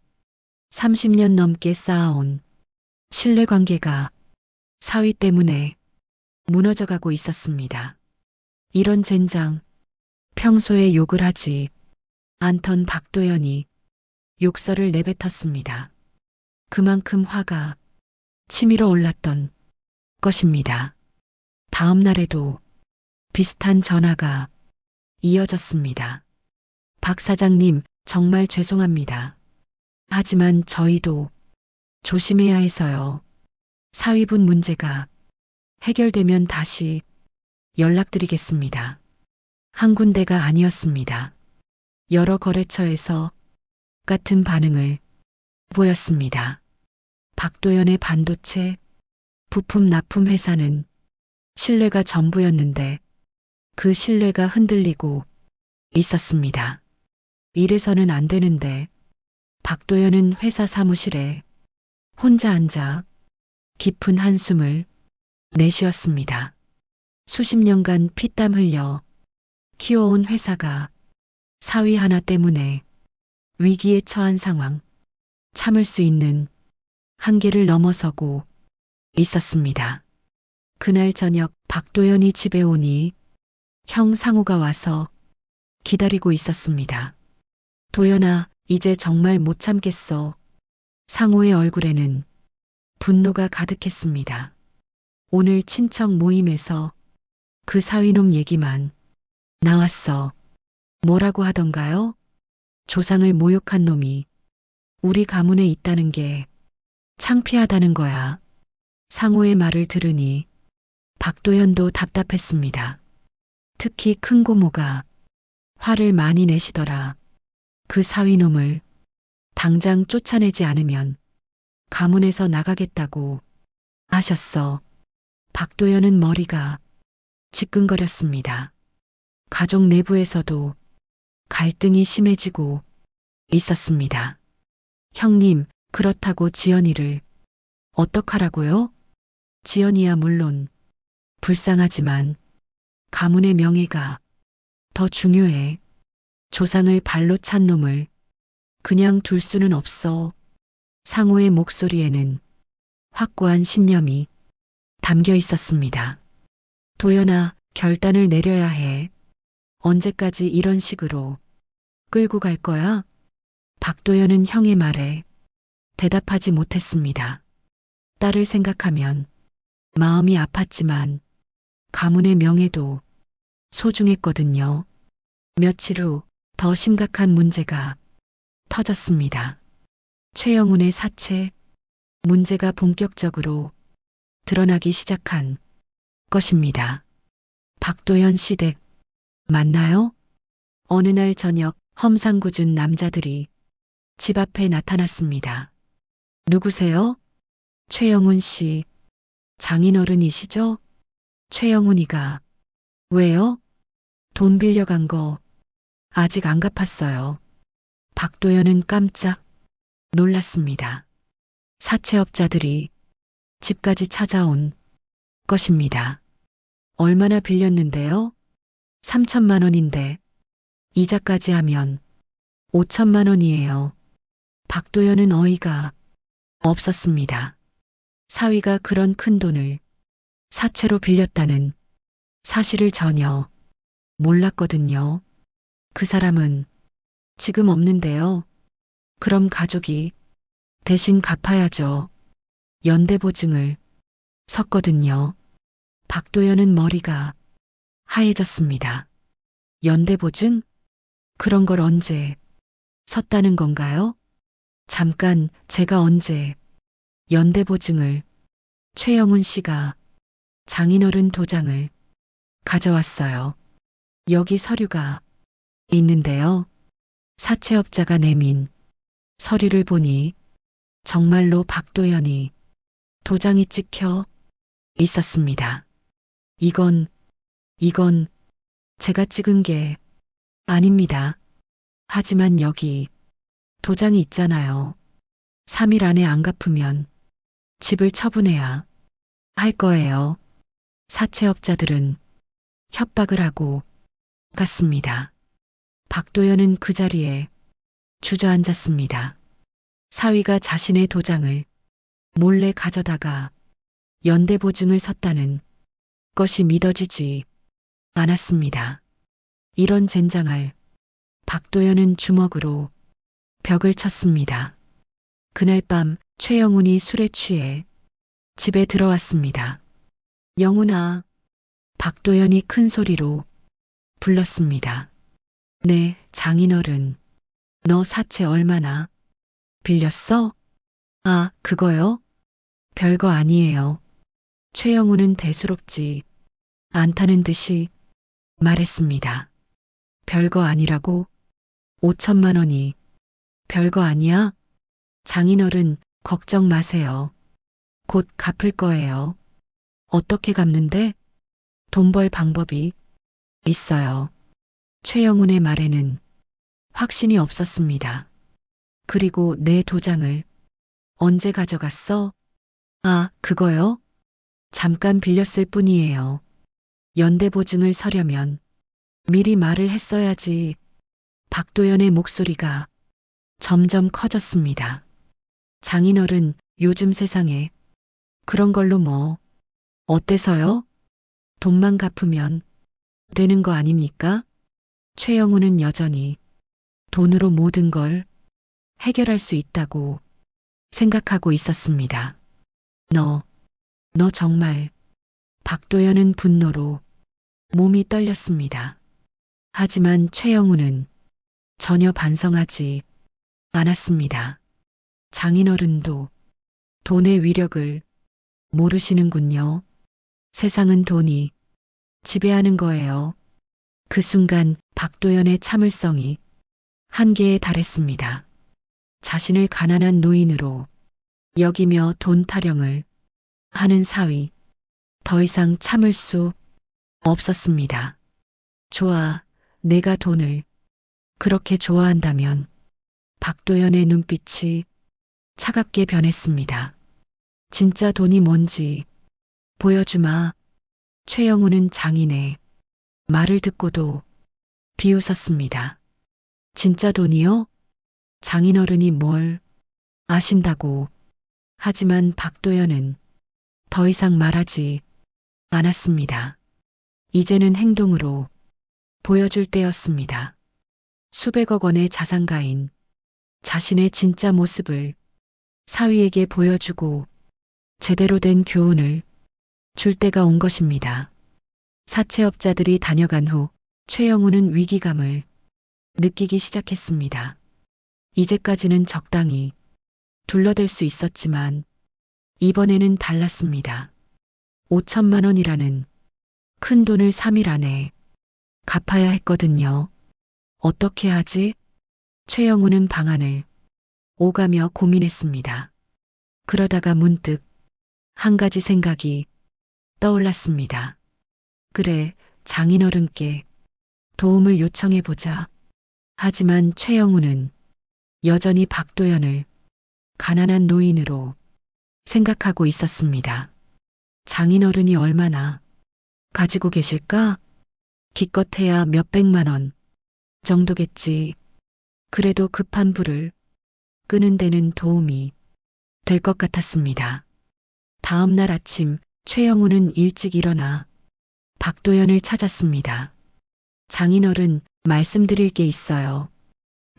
30년 넘게 쌓아온 신뢰관계가 사위 때문에 무너져가고 있었습니다. 이런 젠장, 평소에 욕을 하지 않던 박도연이 욕설을 내뱉었습니다. 그만큼 화가 치밀어 올랐던 것입니다. 다음 날에도 비슷한 전화가 이어졌습니다. 박 사장님, 정말 죄송합니다. 하지만 저희도 조심해야 해서요. 사위분 문제가 해결되면 다시 연락드리겠습니다. 한 군데가 아니었습니다. 여러 거래처에서 같은 반응을 보였습니다. 박도연의 반도체 부품 납품 회사는 신뢰가 전부였는데 그 신뢰가 흔들리고 있었습니다. 이래서는 안 되는데 박도연은 회사 사무실에 혼자 앉아 깊은 한숨을 내쉬었습니다. 수십 년간 피땀 흘려 키워온 회사가 사위 하나 때문에 위기에 처한 상황, 참을 수 있는 한계를 넘어서고 있었습니다. 그날 저녁 박도연이 집에 오니 형 상우가 와서 기다리고 있었습니다. 도연아, 이제 정말 못 참겠어. 상우의 얼굴에는 분노가 가득했습니다. 오늘 친척 모임에서 그 사위놈 얘기만 나왔어. 뭐라고 하던가요? 조상을 모욕한 놈이 우리 가문에 있다는 게 창피하다는 거야. 상우의 말을 들으니 박도연도 답답했습니다. 특히 큰 고모가 화를 많이 내시더라. 그 사위놈을 당장 쫓아내지 않으면 가문에서 나가겠다고 하셨어. 박도연은 머리가 지끈거렸습니다. 가족 내부에서도 갈등이 심해지고 있었습니다. 형님, 그렇다고 지연이를 어떡하라고요? 지연이야 물론 불쌍하지만 가문의 명예가 더 중요해. 조상을 발로 찬 놈을 그냥 둘 수는 없어. 상우의 목소리에는 확고한 신념이 담겨 있었습니다. 도연아, 결단을 내려야 해. 언제까지 이런 식으로 끌고 갈 거야? 박도연은 형의 말에 대답하지 못했습니다. 딸을 생각하면 마음이 아팠지만 가문의 명예도 소중했거든요. 며칠 후 더 심각한 문제가 터졌습니다. 최영훈의 사채 문제가 본격적으로 드러나기 시작한 것입니다. 박도연 씨 댁 맞나요? 어느 날 저녁 험상궂은 남자들이 집 앞에 나타났습니다. 누구세요? 최영훈 씨. 장인어른이시죠? 최영훈이가. 왜요? 돈 빌려간 거 아직 안 갚았어요. 박도연은 깜짝 놀랐습니다. 사채업자들이 집까지 찾아온 것입니다. 얼마나 빌렸는데요? 3천만 원인데 이자까지 하면 5천만 원이에요. 박도연은 어이가 없었습니다. 사위가 그런 큰 돈을 사채로 빌렸다는 사실을 전혀 몰랐거든요. 그 사람은 지금 없는데요. 그럼 가족이 대신 갚아야죠. 연대보증을 섰거든요. 박도연은 머리가 하얘졌습니다. 연대보증? 그런 걸 언제 섰다는 건가요? 잠깐, 제가 언제 연대보증을 최영훈 씨가 장인어른 도장을 가져왔어요. 여기 서류가 있는데요. 사채업자가 내민 서류를 보니 정말로 박도연이 도장이 찍혀 있었습니다. 이건 제가 찍은 게 아닙니다. 하지만 여기 도장이 있잖아요. 3일 안에 안 갚으면 집을 처분해야 할 거예요. 사채업자들은 협박을 하고 갔습니다. 박도연은 그 자리에 주저앉았습니다. 사위가 자신의 도장을 몰래 가져다가 연대보증을 섰다는 것이 믿어지지 않았습니다. 이런 젠장할 박도연은 주먹으로 벽을 쳤습니다. 그날 밤 최영훈이 술에 취해 집에 들어왔습니다. 영훈아, 박도연이 큰 소리로 불렀습니다. 네, 장인어른. 너 사채 얼마나 빌렸어? 아, 그거요? 별거 아니에요. 최영훈은 대수롭지 않다는 듯이 말했습니다. 별거 아니라고? 5천만 원이 별거 아니야? 장인어른, 걱정 마세요. 곧 갚을 거예요. 어떻게 갚는데? 돈 벌 방법이 있어요. 최영훈의 말에는 확신이 없었습니다. 그리고 내 도장을 언제 가져갔어? 아, 그거요? 잠깐 빌렸을 뿐이에요. 연대보증을 서려면 미리 말을 했어야지. 박도연의 목소리가 점점 커졌습니다. 장인어른, 요즘 세상에 그런 걸로 뭐 어때서요? 돈만 갚으면 되는 거 아닙니까? 최영훈은 여전히 돈으로 모든 걸 해결할 수 있다고 생각하고 있었습니다. 너 정말. 박도연은 분노로 몸이 떨렸습니다. 하지만 최영훈은 전혀 반성하지 않았습니다. 장인어른도 돈의 위력을 모르시는군요. 세상은 돈이 지배하는 거예요. 그 순간 박도연의 참을성이 한계에 달했습니다. 자신을 가난한 노인으로 여기며 돈 타령을 하는 사위. 더 이상 참을 수 없었습니다. 좋아, 내가 돈을 그렇게 좋아한다면. 박도연의 눈빛이 차갑게 변했습니다. 진짜 돈이 뭔지 보여주마. 최영훈은 장인의 말을 듣고도 비웃었습니다. 진짜 돈이요? 장인어른이 뭘 아신다고. 하지만 박도연은 더 이상 말하지 않았습니다. 이제는 행동으로 보여줄 때였습니다. 수백억 원의 자산가인 자신의 진짜 모습을 사위에게 보여주고 제대로 된 교훈을 줄 때가 온 것입니다. 사채업자들이 다녀간 후 최영훈은 위기감을 느끼기 시작했습니다. 이제까지는 적당히 둘러댈 수 있었지만 이번에는 달랐습니다. 5천만 원이라는 큰 돈을 3일 안에 갚아야 했거든요. 어떻게 하지? 최영훈은 방안을 오가며 고민했습니다. 그러다가 문득 한 가지 생각이 떠올랐습니다. 그래, 장인어른께 도움을 요청해보자. 하지만 최영훈은 여전히 박도연을 가난한 노인으로 생각하고 있었습니다. 장인어른이 얼마나 가지고 계실까? 기껏해야 몇백만 원 정도겠지. 그래도 급한 불을 끄는 데는 도움이 될 것 같았습니다. 다음 날 아침 최영훈은 일찍 일어나 박도연을 찾았습니다. 장인어른, 말씀드릴 게 있어요.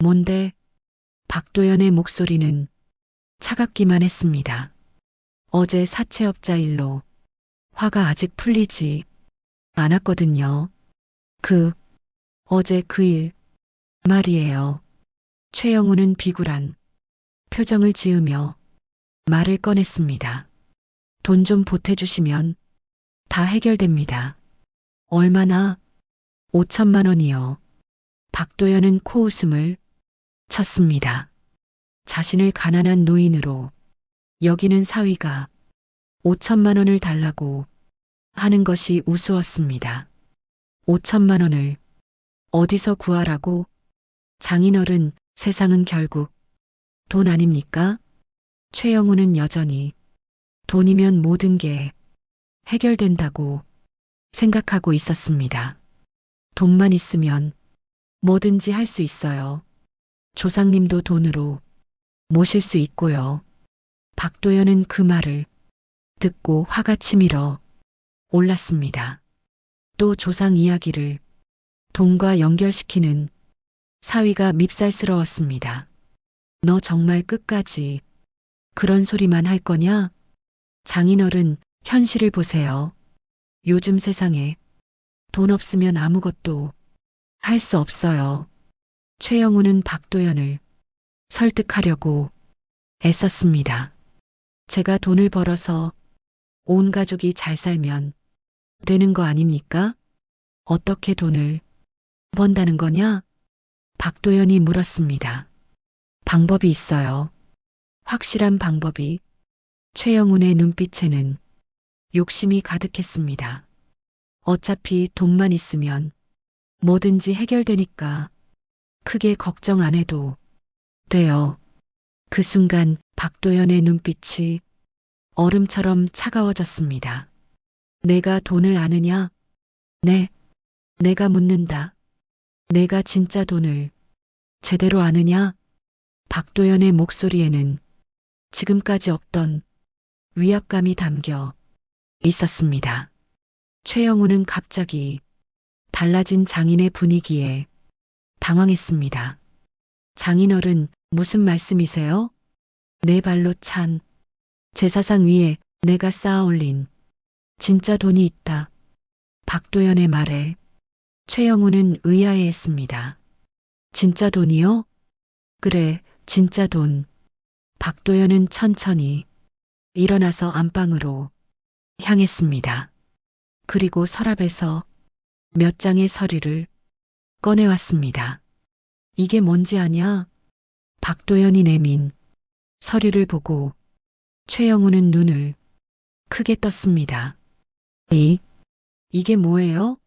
뭔데? 박도연의 목소리는 차갑기만 했습니다. 어제 사채업자 일로 화가 아직 풀리지 않았거든요. 어제 그 일 말이에요. 최영우는 비굴한 표정을 지으며 말을 꺼냈습니다. 돈 좀 보태주시면 다 해결됩니다. 얼마나? 5천만 원이요. 박도연은 코웃음을 쳤습니다. 자신을 가난한 노인으로 여기는 사위가 5천만 원을 달라고 하는 것이 우스웠습니다. 5천만 원을 어디서 구하라고? 장인어른, 세상은 결국 돈 아닙니까? 최영우는 여전히 돈이면 모든 게 해결된다고 생각하고 있었습니다. 돈만 있으면 뭐든지 할 수 있어요. 조상님도 돈으로 모실 수 있고요. 박도연은 그 말을 듣고 화가 치밀어 올랐습니다. 또 조상 이야기를 돈과 연결시키는 사위가 밉살스러웠습니다. 너 정말 끝까지 그런 소리만 할 거냐? 장인어른, 현실을 보세요. 요즘 세상에 돈 없으면 아무것도 할 수 없어요. 최영우는 박도연을 설득하려고 애썼습니다. 제가 돈을 벌어서 온 가족이 잘 살면 되는 거 아닙니까? 어떻게 돈을 번다는 거냐? 박도연이 물었습니다. 방법이 있어요. 확실한 방법이. 최영훈의 눈빛에는 욕심이 가득했습니다. 어차피 돈만 있으면 뭐든지 해결되니까 크게 걱정 안 해도 돼요. 그 순간 박도연의 눈빛이 얼음처럼 차가워졌습니다. 내가 돈을 아느냐? 네, 내가 묻는다. 내가 진짜 돈을 제대로 아느냐? 박도연의 목소리에는 지금까지 없던 위압감이 담겨 있었습니다. 최영우는 갑자기 달라진 장인의 분위기에 당황했습니다. 장인어른, 무슨 말씀이세요? 내 발로 찬 제사상 위에 내가 쌓아 올린 진짜 돈이 있다. 박도연의 말에 최영우는 의아해했습니다. 진짜 돈이요? 그래, 진짜 돈. 박도연은 천천히 일어나서 안방으로 향했습니다. 그리고 서랍에서 몇 장의 서류를 꺼내왔습니다. 이게 뭔지 아냐? 박도연이 내민 서류를 보고 최영우는 눈을 크게 떴습니다. 이게 뭐예요?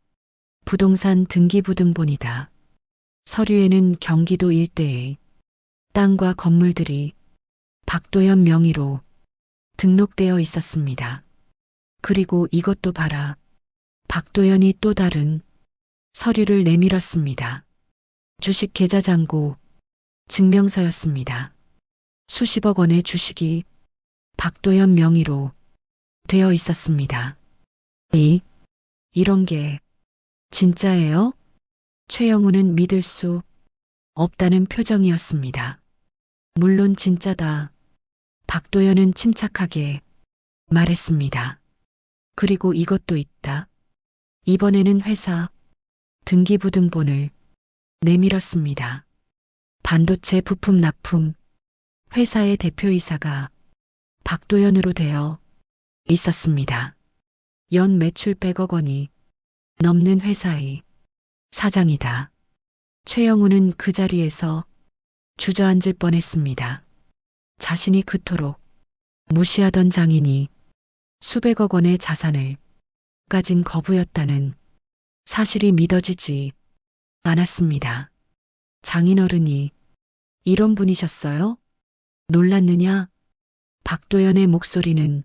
부동산 등기부등본이다. 서류에는 경기도 일대의 땅과 건물들이 박도연 명의로 등록되어 있었습니다. 그리고 이것도 봐라. 박도연이 또 다른 서류를 내밀었습니다. 주식 계좌잔고 증명서였습니다. 수십억 원의 주식이 박도연 명의로 되어 있었습니다. 이런 게 진짜예요? 최영우는 믿을 수 없다는 표정이었습니다. 물론 진짜다. 박도연은 침착하게 말했습니다. 그리고 이것도 있다. 이번에는 회사 등기부등본을 내밀었습니다. 반도체 부품 납품 회사의 대표이사가 박도연으로 되어 있었습니다. 연 매출 100억 원이 넘는 회사의 사장이다. 최영우는 그 자리에서 주저앉을 뻔했습니다. 자신이 그토록 무시하던 장인이 수백억 원의 자산을 가진 거부였다는 사실이 믿어지지 않았습니다. 장인어른이 이런 분이셨어요? 놀랐느냐? 박도연의 목소리는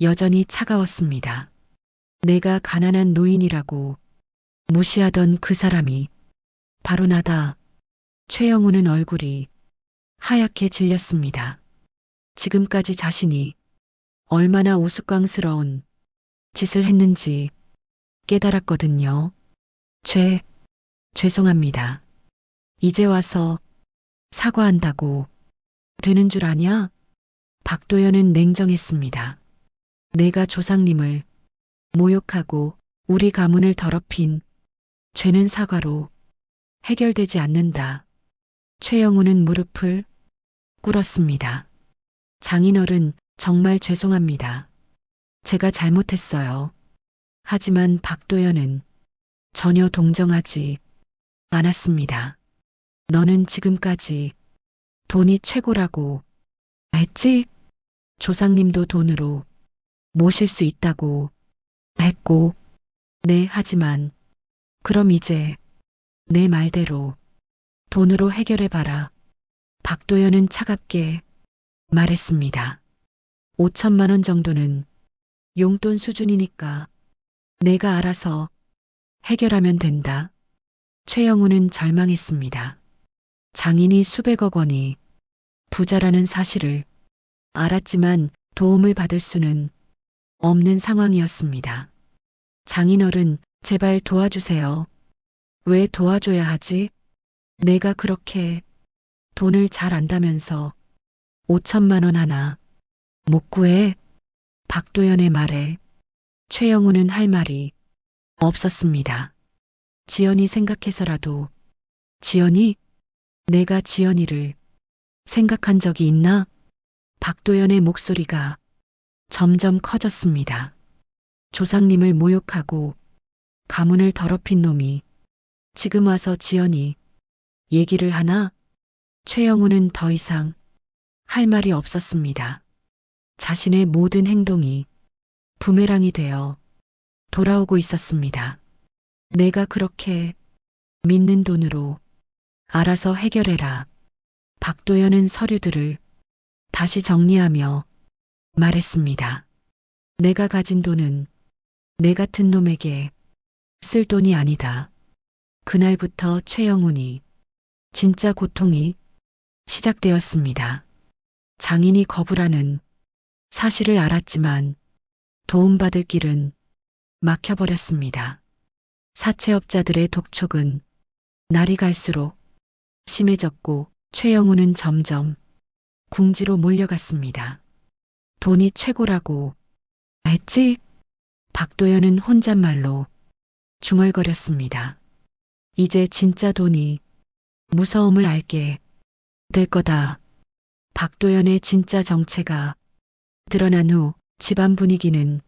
여전히 차가웠습니다. 내가 가난한 노인이라고 무시하던 그 사람이 바로 나다. 최영우는 얼굴이 하얗게 질렸습니다. 지금까지 자신이 얼마나 우스꽝스러운 짓을 했는지 깨달았거든요. 죄송합니다. 이제 와서 사과한다고 되는 줄 아냐? 박도연은 냉정했습니다. 내가 조상님을 모욕하고 우리 가문을 더럽힌 죄는 사과로 해결되지 않는다. 최영우는 무릎을 꿇었습니다. 장인어른, 정말 죄송합니다. 제가 잘못했어요. 하지만 박도연은 전혀 동정하지 않았습니다. 너는 지금까지 돈이 최고라고 했지? 조상님도 돈으로 모실 수 있다고 했고, 네, 하지만 그럼 이제 내 말대로 돈으로 해결해봐라. 박도연은 차갑게 말했습니다. 5천만 원 정도는 용돈 수준이니까 내가 알아서 해결하면 된다. 최영우는 절망했습니다. 장인이 수백억 원이 부자라는 사실을 알았지만 도움을 받을 수는 없는 상황이었습니다. 장인어른, 제발 도와주세요. 왜 도와줘야 하지? 내가 그렇게 돈을 잘 안다면서 5천만 원 하나 못 구해? 박도연의 말에 최영우는 할 말이 없었습니다. 지연이 생각해서라도, 지연이? 내가 지연이를 생각한 적이 있나? 박도연의 목소리가 점점 커졌습니다. 조상님을 모욕하고 가문을 더럽힌 놈이 지금 와서 지연이 얘기를 하나? 최영우는 더 이상 할 말이 없었습니다. 자신의 모든 행동이 부메랑이 되어 돌아오고 있었습니다. 내가 그렇게 믿는 돈으로 알아서 해결해라. 박도연은 서류들을 다시 정리하며 말했습니다. 내가 가진 돈은 내 같은 놈에게 쓸 돈이 아니다. 그날부터 최영훈이 진짜 고통이 시작되었습니다. 장인이 거부라는 사실을 알았지만 도움받을 길은 막혀버렸습니다. 사채업자들의 독촉은 날이 갈수록 심해졌고 최영우는 점점 궁지로 몰려갔습니다. 돈이 최고라고 했지? 박도연은 혼잣말로 중얼거렸습니다. 이제 진짜 돈이 무서움을 알게 될 거다. 박도연의 진짜 정체가 드러난 후 집안 분위기는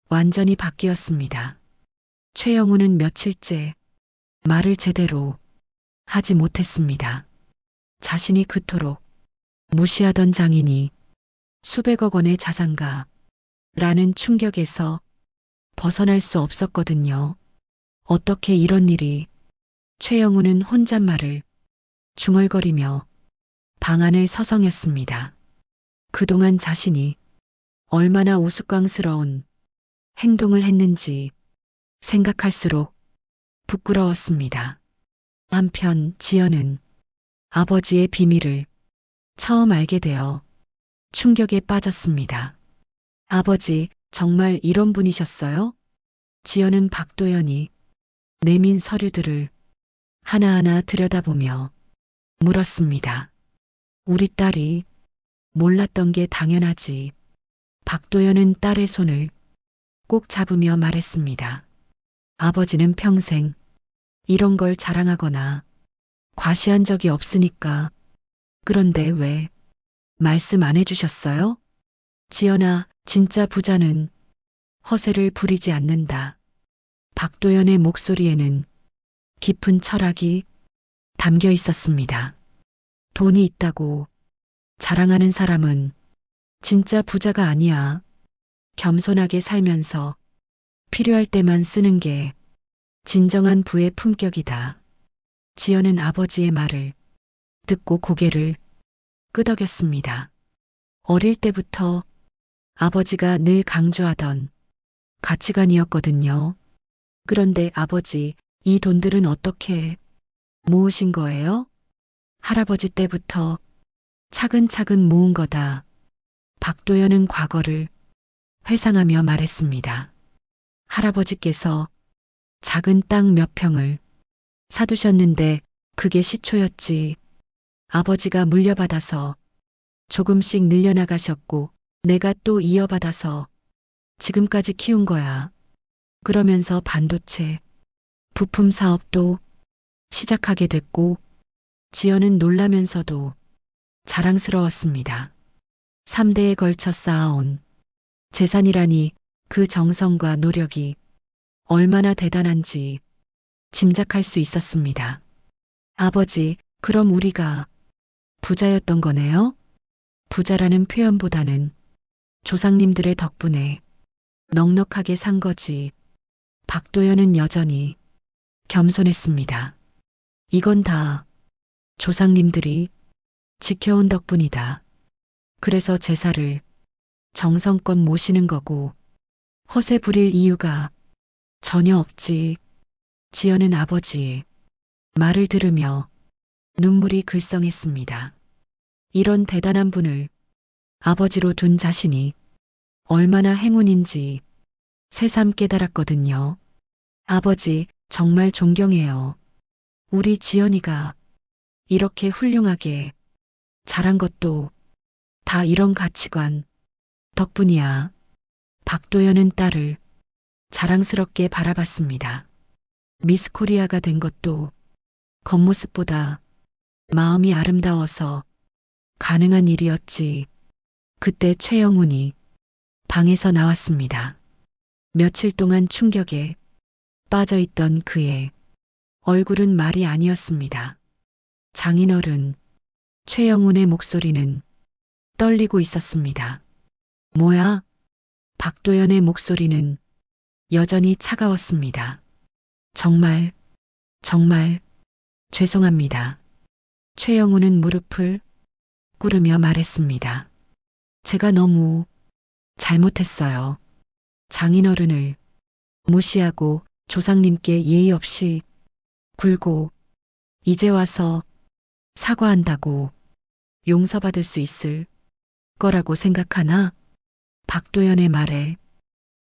완전히 바뀌었습니다. 최영우는 며칠째 말을 제대로 하지 못했습니다. 자신이 그토록 무시하던 장인이 수백억 원의 자산가라는 충격에서 벗어날 수 없었거든요. 어떻게 이런 일이? 최영우는 혼잣말을 중얼거리며 방안을 서성였습니다. 그동안 자신이 얼마나 우스꽝스러운 행동을 했는지 생각할수록 부끄러웠습니다. 한편 지연은 아버지의 비밀을 처음 알게 되어 충격에 빠졌습니다. 아버지, 정말 이런 분이셨어요? 지연은 박도연이 내민 서류들을 하나하나 들여다보며 물었습니다. 우리 딸이 몰랐던 게 당연하지. 박도연은 딸의 손을 꼭 잡으며 말했습니다. 아버지는 평생 이런 걸 자랑하거나 과시한 적이 없으니까. 그런데 왜 말씀 안 해주셨어요? 지연아, 진짜 부자는 허세를 부리지 않는다. 박도연의 목소리에는 깊은 철학이 담겨 있었습니다. 돈이 있다고 자랑하는 사람은 진짜 부자가 아니야. 겸손하게 살면서 필요할 때만 쓰는 게 진정한 부의 품격이다. 지연은 아버지의 말을 듣고 고개를 끄덕였습니다. 어릴 때부터 아버지가 늘 강조하던 가치관이었거든요. 그런데 아버지, 이 돈들은 어떻게 모으신 거예요? 할아버지 때부터 차근차근 모은 거다. 박도연은 과거를 회상하며 말했습니다. 할아버지께서 작은 땅 몇 평을 사두셨는데 그게 시초였지. 아버지가 물려받아서 조금씩 늘려나가셨고 내가 또 이어받아서 지금까지 키운 거야. 그러면서 반도체, 부품 사업도 시작하게 됐고 지연은 놀라면서도 자랑스러웠습니다. 3대에 걸쳐 쌓아온 재산이라니 그 정성과 노력이 얼마나 대단한지 짐작할 수 있었습니다. 아버지, 그럼 우리가 부자였던 거네요? 부자라는 표현보다는 조상님들의 덕분에 넉넉하게 산 거지. 박도연은 여전히 겸손했습니다. 이건 다 조상님들이 지켜온 덕분이다. 그래서 제사를 정성껏 모시는 거고 허세 부릴 이유가 전혀 없지. 지연은 아버지의 말을 들으며 눈물이 글썽했습니다. 이런 대단한 분을 아버지로 둔 자신이 얼마나 행운인지 새삼 깨달았거든요. 아버지, 정말 존경해요. 우리 지연이가 이렇게 훌륭하게 자란 것도 다 이런 가치관 덕분이야. 박도연은 딸을 자랑스럽게 바라봤습니다. 미스 코리아가 된 것도 겉모습보다 마음이 아름다워서 가능한 일이었지. 그때 최영훈이 방에서 나왔습니다. 며칠 동안 충격에 빠져있던 그의 얼굴은 말이 아니었습니다. 장인어른, 최영훈의 목소리는 떨리고 있었습니다. 뭐야? 박도연의 목소리는 여전히 차가웠습니다. 정말 죄송합니다. 최영훈은 무릎을 꿇으며 말했습니다. 제가 너무 잘못했어요. 장인어른을 무시하고 조상님께 예의 없이 굴고 이제 와서 사과한다고 용서받을 수 있을 거라고 생각하나? 박도연의 말에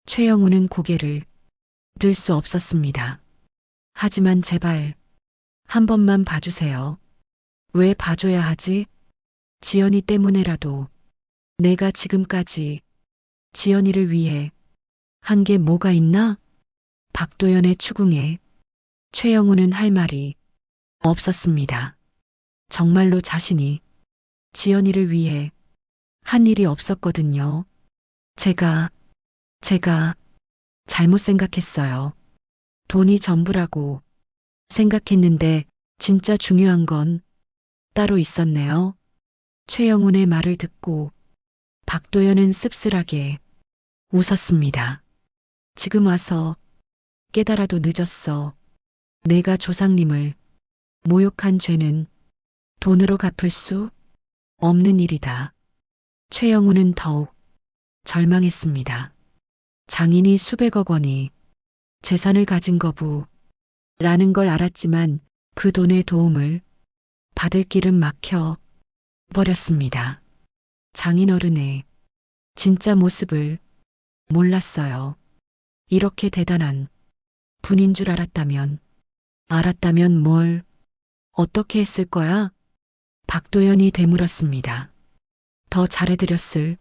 최영훈은 고개를 들 수 없었습니다. 하지만 제발 한 번만 봐주세요. 왜 봐줘야 하지? 지연이 때문에라도 내가 지금까지 지연이를 위해 한 게 뭐가 있나? 박도연의 추궁에 최영훈은 할 말이 없었습니다. 정말로 자신이 지연이를 위해 한 일이 없었거든요. 제가 잘못 생각했어요. 돈이 전부라고 생각했는데 진짜 중요한 건 따로 있었네요. 최영훈의 말을 듣고 박도연은 씁쓸하게 웃었습니다. 지금 와서 깨달아도 늦었어. 내가 조상님을 모욕한 죄는 돈으로 갚을 수 없는 일이다. 최영훈은 더욱 절망했습니다. 장인이 수백억 원이 재산을 가진 거부라는 걸 알았지만 그 돈의 도움을 받을 길은 막혀 버렸습니다. 장인어른의 진짜 모습을 몰랐어요. 이렇게 대단한 분인 줄 알았다면 뭘 어떻게 했을 거야? 박도연이 되물었습니다. 더 잘해드렸을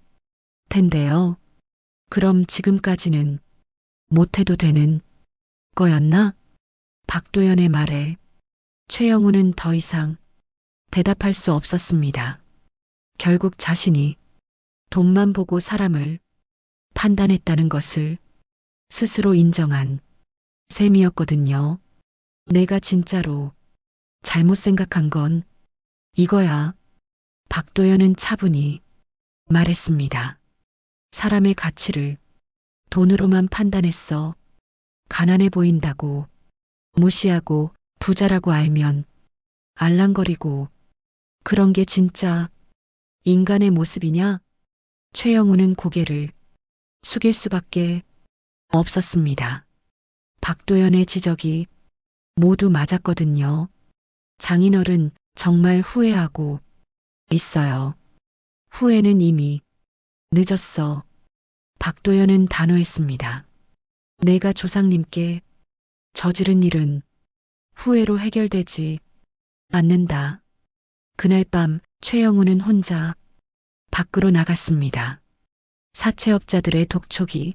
텐데요. 그럼 지금까지는 못해도 되는 거였나? 박도연의 말에 최영훈은 더 이상 대답할 수 없었습니다. 결국 자신이 돈만 보고 사람을 판단했다는 것을 스스로 인정한 셈이었거든요. 내가 진짜로 잘못 생각한 건 이거야. 박도연은 차분히 말했습니다. 사람의 가치를 돈으로만 판단했어. 가난해 보인다고 무시하고 부자라고 알면 알랑거리고 그런 게 진짜 인간의 모습이냐? 최영훈은 고개를 숙일 수밖에 없었습니다. 박도연의 지적이 모두 맞았거든요. 장인어른 정말 후회하고 있어요. 후회는 이미 늦었어. 박도연은 단호했습니다. 내가 조상님께 저지른 일은 후회로 해결되지 않는다. 그날 밤 최영우는 혼자 밖으로 나갔습니다. 사채업자들의 독촉이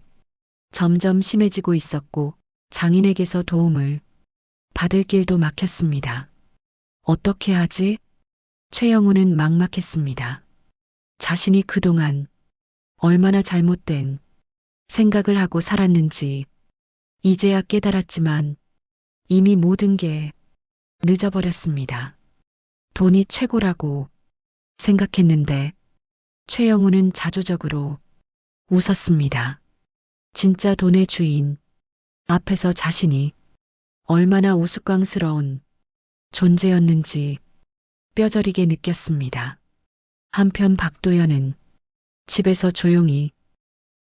점점 심해지고 있었고 장인에게서 도움을 받을 길도 막혔습니다. 어떻게 하지? 최영우는 막막했습니다. 자신이 그동안 얼마나 잘못된 생각을 하고 살았는지 이제야 깨달았지만 이미 모든 게 늦어버렸습니다. 돈이 최고라고 생각했는데 최영우는 자조적으로 웃었습니다. 진짜 돈의 주인 앞에서 자신이 얼마나 우스꽝스러운 존재였는지 뼈저리게 느꼈습니다. 한편 박도연은 집에서 조용히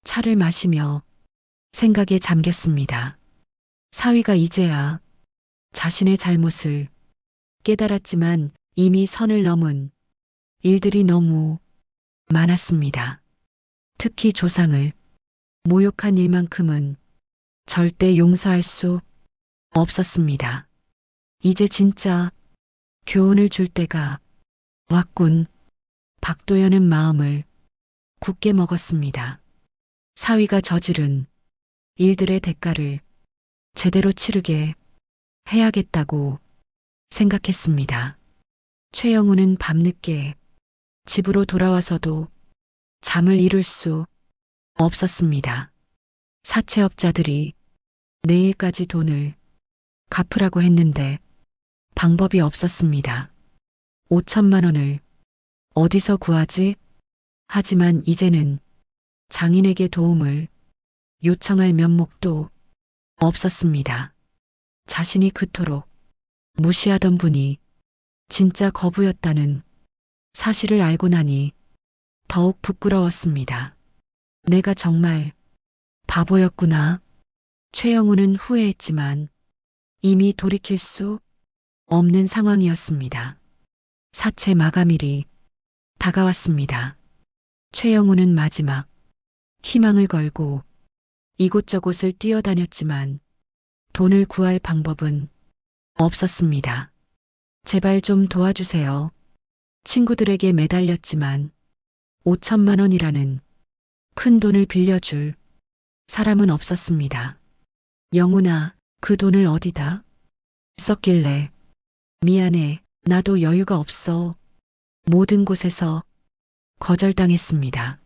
차를 마시며 생각에 잠겼습니다. 사위가 이제야 자신의 잘못을 깨달았지만 이미 선을 넘은 일들이 너무 많았습니다. 특히 조상을 모욕한 일만큼은 절대 용서할 수 없었습니다. 이제 진짜 교훈을 줄 때가 왔군. 박도연은 마음을 굳게 먹었습니다. 사위가 저지른 일들의 대가를 제대로 치르게 해야겠다고 생각했습니다. 최영우는 밤늦게 집으로 돌아와서도 잠을 이룰 수 없었습니다. 사채업자들이 내일까지 돈을 갚으라고 했는데 방법이 없었습니다. 5천만 원을 어디서 구하지? 하지만 이제는 장인에게 도움을 요청할 면목도 없었습니다. 자신이 그토록 무시하던 분이 진짜 거부였다는 사실을 알고 나니 더욱 부끄러웠습니다. 내가 정말 바보였구나. 최영우는 후회했지만 이미 돌이킬 수 없는 상황이었습니다. 사채 마감일이 다가왔습니다. 최영우는 마지막 희망을 걸고 이곳저곳을 뛰어다녔지만 돈을 구할 방법은 없었습니다. 제발 좀 도와주세요. 친구들에게 매달렸지만 5천만 원이라는 큰 돈을 빌려줄 사람은 없었습니다. 영훈아, 그 돈을 어디다 썼길래? 미안해, 나도 여유가 없어. 모든 곳에서 거절당했습니다.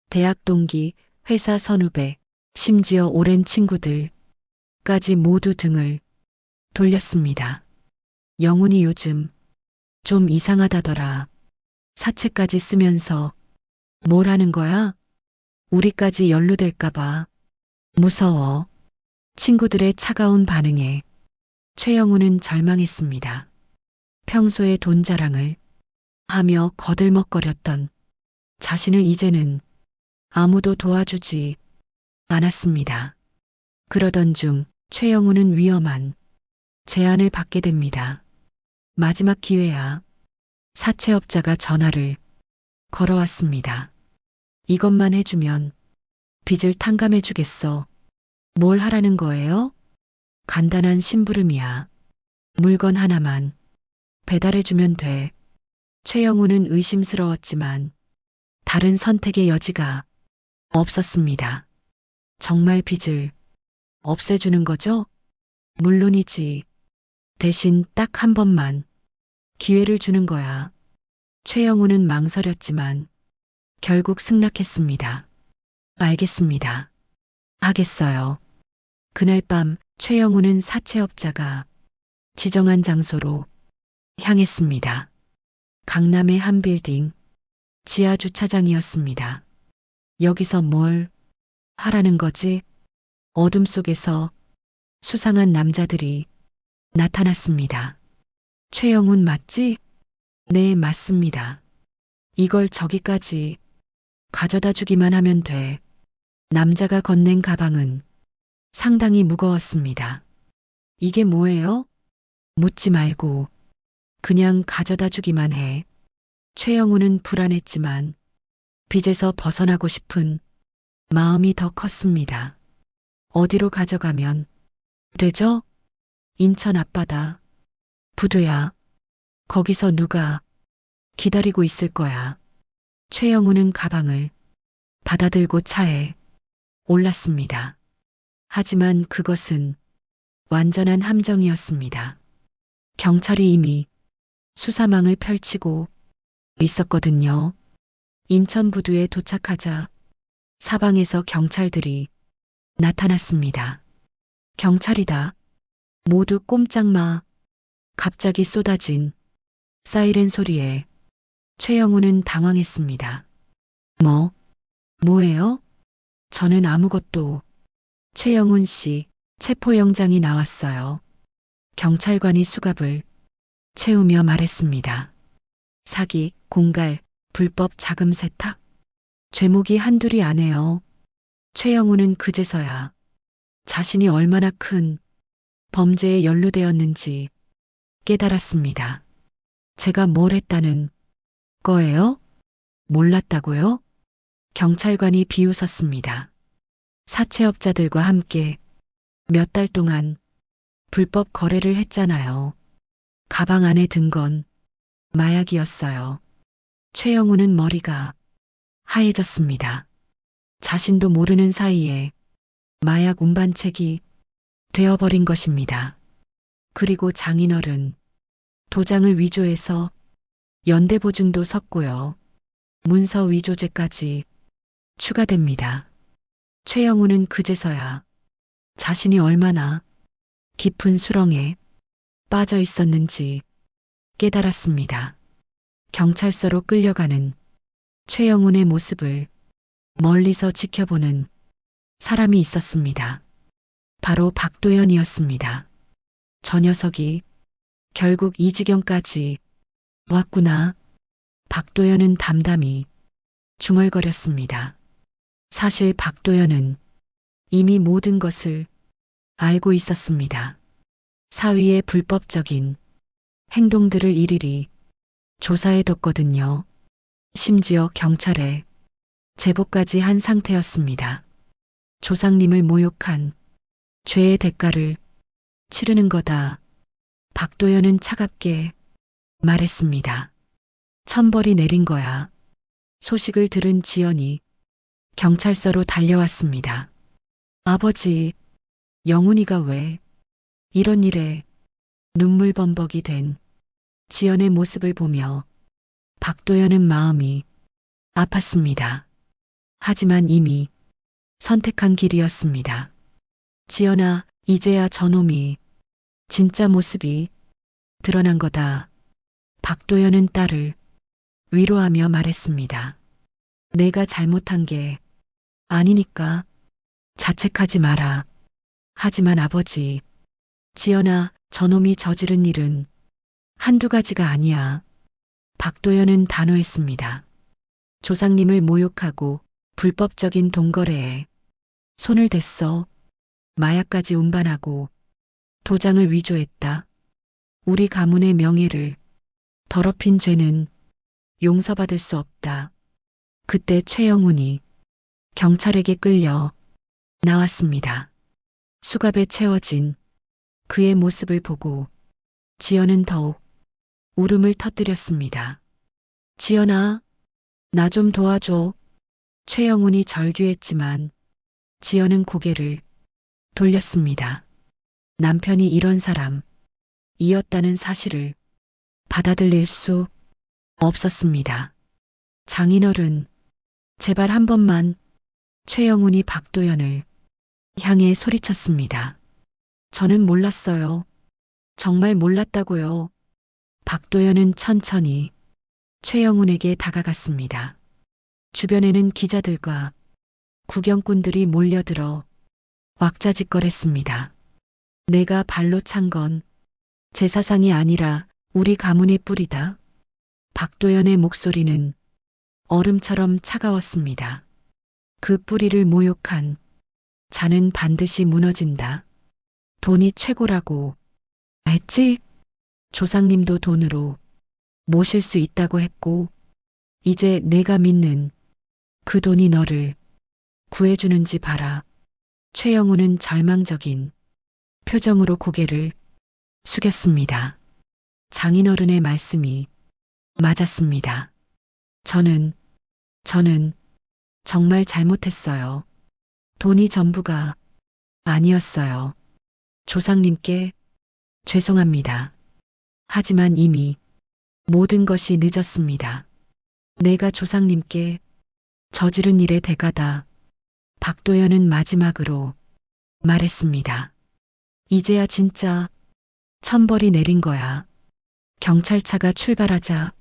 대학 동기, 회사 선후배, 심지어 오랜 친구들까지 모두 등을 돌렸습니다. 영훈이 요즘 좀 이상하다더라. 사채까지 쓰면서 뭘 하는 거야? 우리까지 연루될까봐 무서워. 친구들의 차가운 반응에 최영우는 절망했습니다. 평소에 돈 자랑을 하며 거들먹거렸던 자신을 이제는 아무도 도와주지 않았습니다. 그러던 중 최영우는 위험한 제안을 받게 됩니다. 마지막 기회야. 사채업자가 전화를 걸어왔습니다. 이것만 해주면 빚을 탕감해주겠어. 뭘 하라는 거예요? 간단한 심부름이야. 물건 하나만 배달해주면 돼. 최영우는 의심스러웠지만 다른 선택의 여지가 없었습니다. 정말 빚을 없애주는 거죠? 물론이지. 대신 딱 한 번만 기회를 주는 거야. 최영우는 망설였지만 결국 승낙했습니다. 알겠습니다. 하겠어요. 그날 밤 최영우는 사채업자가 지정한 장소로 향했습니다. 강남의 한 빌딩 지하 주차장이었습니다. 여기서 뭘 하라는 거지? 어둠 속에서 수상한 남자들이 나타났습니다. 최영훈 맞지? 네, 맞습니다. 이걸 저기까지 가져다 주기만 하면 돼. 남자가 건넨 가방은 상당히 무거웠습니다. 이게 뭐예요? 묻지 말고 그냥 가져다 주기만 해. 최영우는 불안했지만 빚에서 벗어나고 싶은 마음이 더 컸습니다. 어디로 가져가면 되죠? 인천 앞바다. 부두야. 거기서 누가 기다리고 있을 거야. 최영우는 가방을 받아들고 차에 올랐습니다. 하지만 그것은 완전한 함정이었습니다. 경찰이 이미 수사망을 펼치고 있었거든요. 인천 부두에 도착하자 사방에서 경찰들이 나타났습니다. 경찰이다. 모두 꼼짝 마. 갑자기 쏟아진 사이렌 소리에 최영우는 당황했습니다. 뭐예요? 저는 아무것도. 최영훈 씨, 체포영장이 나왔어요. 경찰관이 수갑을 채우며 말했습니다. 사기, 공갈, 불법 자금 세탁. 죄목이 한둘이 아니에요. 최영우는 그제서야 자신이 얼마나 큰 범죄에 연루되었는지 깨달았습니다. 제가 뭘 했다는 거예요? 몰랐다고요? 경찰관이 비웃었습니다. 사채업자들과 함께 몇 달 동안 불법 거래를 했잖아요. 가방 안에 든 건 마약이었어요. 최영우는 머리가 하얘졌습니다. 자신도 모르는 사이에 마약 운반책이 되어버린 것입니다. 그리고 장인어른 도장을 위조해서 연대보증도 섰고요. 문서 위조죄까지 추가됩니다. 최영우는 그제서야 자신이 얼마나 깊은 수렁에 빠져 있었는지 깨달았습니다. 경찰서로 끌려가는 최영훈의 모습을 멀리서 지켜보는 사람이 있었습니다. 바로 박도연이었습니다. 저 녀석이 결국 이 지경까지 왔구나. 박도연은 담담히 중얼거렸습니다. 사실 박도연은 이미 모든 것을 알고 있었습니다. 사위의 불법적인 행동들을 일일이 조사해뒀거든요. 심지어 경찰에 제보까지 한 상태였습니다. 조상님을 모욕한 죄의 대가를 치르는 거다. 박도연은 차갑게 말했습니다. 천벌이 내린 거야. 소식을 들은 지연이 경찰서로 달려왔습니다. 아버지, 영훈이가 왜 이런 일에 눈물범벅이 된 지연의 모습을 보며 박도연은 마음이 아팠습니다. 하지만 이미 선택한 길이었습니다. 지연아, 이제야 저놈이 진짜 모습이 드러난 거다. 박도연은 딸을 위로하며 말했습니다. 내가 잘못한 게 아니니까 자책하지 마라. 하지만 아버지, 지연아, 저놈이 저지른 일은 한두 가지가 아니야. 박도연은 단호했습니다. 조상님을 모욕하고 불법적인 돈거래에 손을 댔어. 마약까지 운반하고 도장을 위조했다. 우리 가문의 명예를 더럽힌 죄는 용서받을 수 없다. 그때 최영훈이 경찰에게 끌려 나왔습니다. 수갑에 채워진 그의 모습을 보고 지연은 더욱 울음을 터뜨렸습니다. 지연아, 나 좀 도와줘. 최영훈이 절규했지만 지연은 고개를 돌렸습니다. 남편이 이런 사람이었다는 사실을 받아들일 수 없었습니다. 장인어른, 제발 한 번만. 최영훈이 박도연을 향해 소리쳤습니다. 저는 몰랐어요. 정말 몰랐다고요. 박도연은 천천히 최영훈에게 다가갔습니다. 주변에는 기자들과 구경꾼들이 몰려들어 왁자지껄했습니다. 내가 발로 찬 건 제사상이 아니라 우리 가문의 뿌리다. 박도연의 목소리는 얼음처럼 차가웠습니다. 그 뿌리를 모욕한 자는 반드시 무너진다. 돈이 최고라고 했지? 조상님도 돈으로 모실 수 있다고 했고, 이제 내가 믿는 그 돈이 너를 구해주는지 봐라. 최영우는 절망적인 표정으로 고개를 숙였습니다. 장인어른의 말씀이 맞았습니다. 저는 정말 잘못했어요. 돈이 전부가 아니었어요. 조상님께 죄송합니다. 하지만 이미 모든 것이 늦었습니다. 내가 조상님께 저지른 일의 대가다. 박도연은 마지막으로 말했습니다. 이제야 진짜 천벌이 내린 거야. 경찰차가 출발하자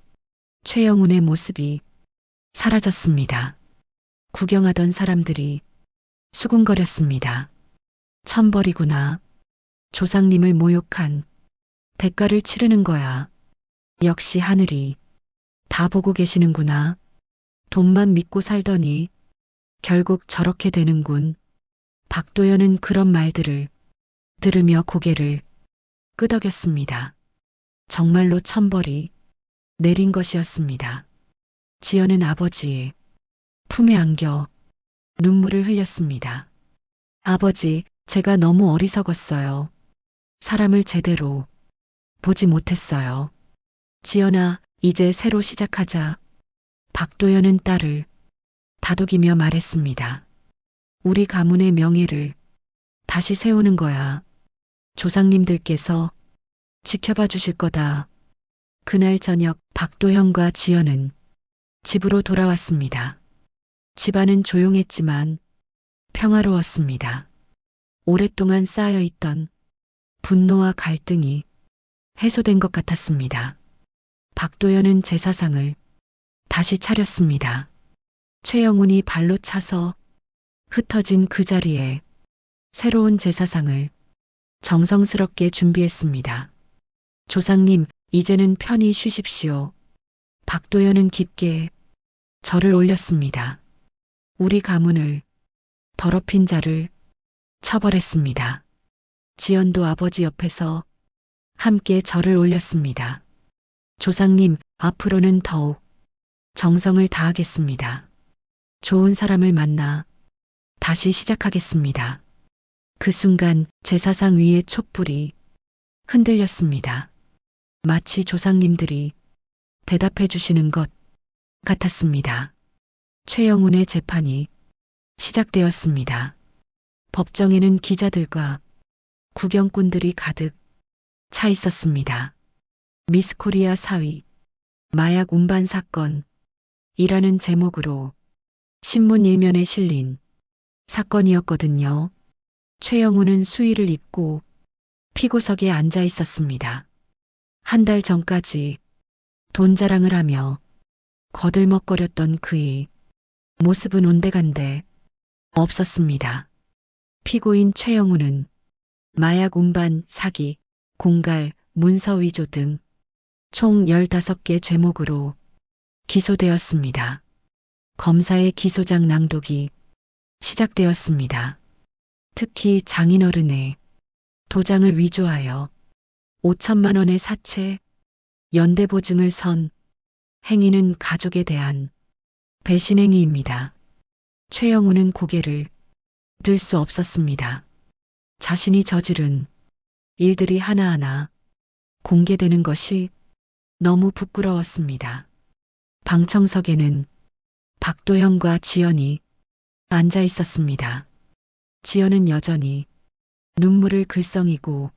최영훈의 모습이 사라졌습니다. 구경하던 사람들이 수군거렸습니다. 천벌이구나. 조상님을 모욕한 대가를 치르는 거야. 역시 하늘이 다 보고 계시는구나. 돈만 믿고 살더니 결국 저렇게 되는군. 박도연은 그런 말들을 들으며 고개를 끄덕였습니다. 정말로 천벌이 내린 것이었습니다. 지연은 아버지의 품에 안겨 눈물을 흘렸습니다. 아버지, 제가 너무 어리석었어요. 사람을 제대로 보지 못했어요. 지연아, 이제 새로 시작하자. 박도연은 딸을 다독이며 말했습니다. 우리 가문의 명예를 다시 세우는 거야. 조상님들께서 지켜봐 주실 거다. 그날 저녁 박도현과 지연은 집으로 돌아왔습니다. 집안은 조용했지만 평화로웠습니다. 오랫동안 쌓여있던 분노와 갈등이 해소된 것 같았습니다. 박도연은 제사상을 다시 차렸습니다. 최영훈이 발로 차서 흩어진 그 자리에 새로운 제사상을 정성스럽게 준비했습니다. 조상님, 이제는 편히 쉬십시오. 박도연은 깊게 절을 올렸습니다. 우리 가문을 더럽힌 자를 처벌했습니다. 지연도 아버지 옆에서 함께 절을 올렸습니다. 조상님, 앞으로는 더욱 정성을 다하겠습니다. 좋은 사람을 만나 다시 시작하겠습니다. 그 순간 제사상 위의 촛불이 흔들렸습니다. 마치 조상님들이 대답해 주시는 것 같았습니다. 최영훈의 재판이 시작되었습니다. 법정에는 기자들과 구경꾼들이 가득 차 있었습니다. 미스코리아 사위, 마약 운반 사건, 이라는 제목으로 신문 일면에 실린 사건이었거든요. 최영훈은 수의를 입고 피고석에 앉아 있었습니다. 한 달 전까지 돈 자랑을 하며 거들먹거렸던 그의 모습은 온데간데 없었습니다. 피고인 최영훈은 마약 운반, 사기, 공갈, 문서 위조 등 총 15개 죄목으로 기소되었습니다. 검사의 기소장 낭독이 시작되었습니다. 특히 장인어른의 도장을 위조하여 5천만 원의 사채, 연대보증을 선 행위는 가족에 대한 배신행위입니다. 최영훈은 고개를 들 수 없었습니다. 자신이 저지른 일들이 하나하나 공개되는 것이 너무 부끄러웠습니다. 방청석에는 박도현과 지연이 앉아 있었습니다. 지연은 여전히 눈물을 글썽이고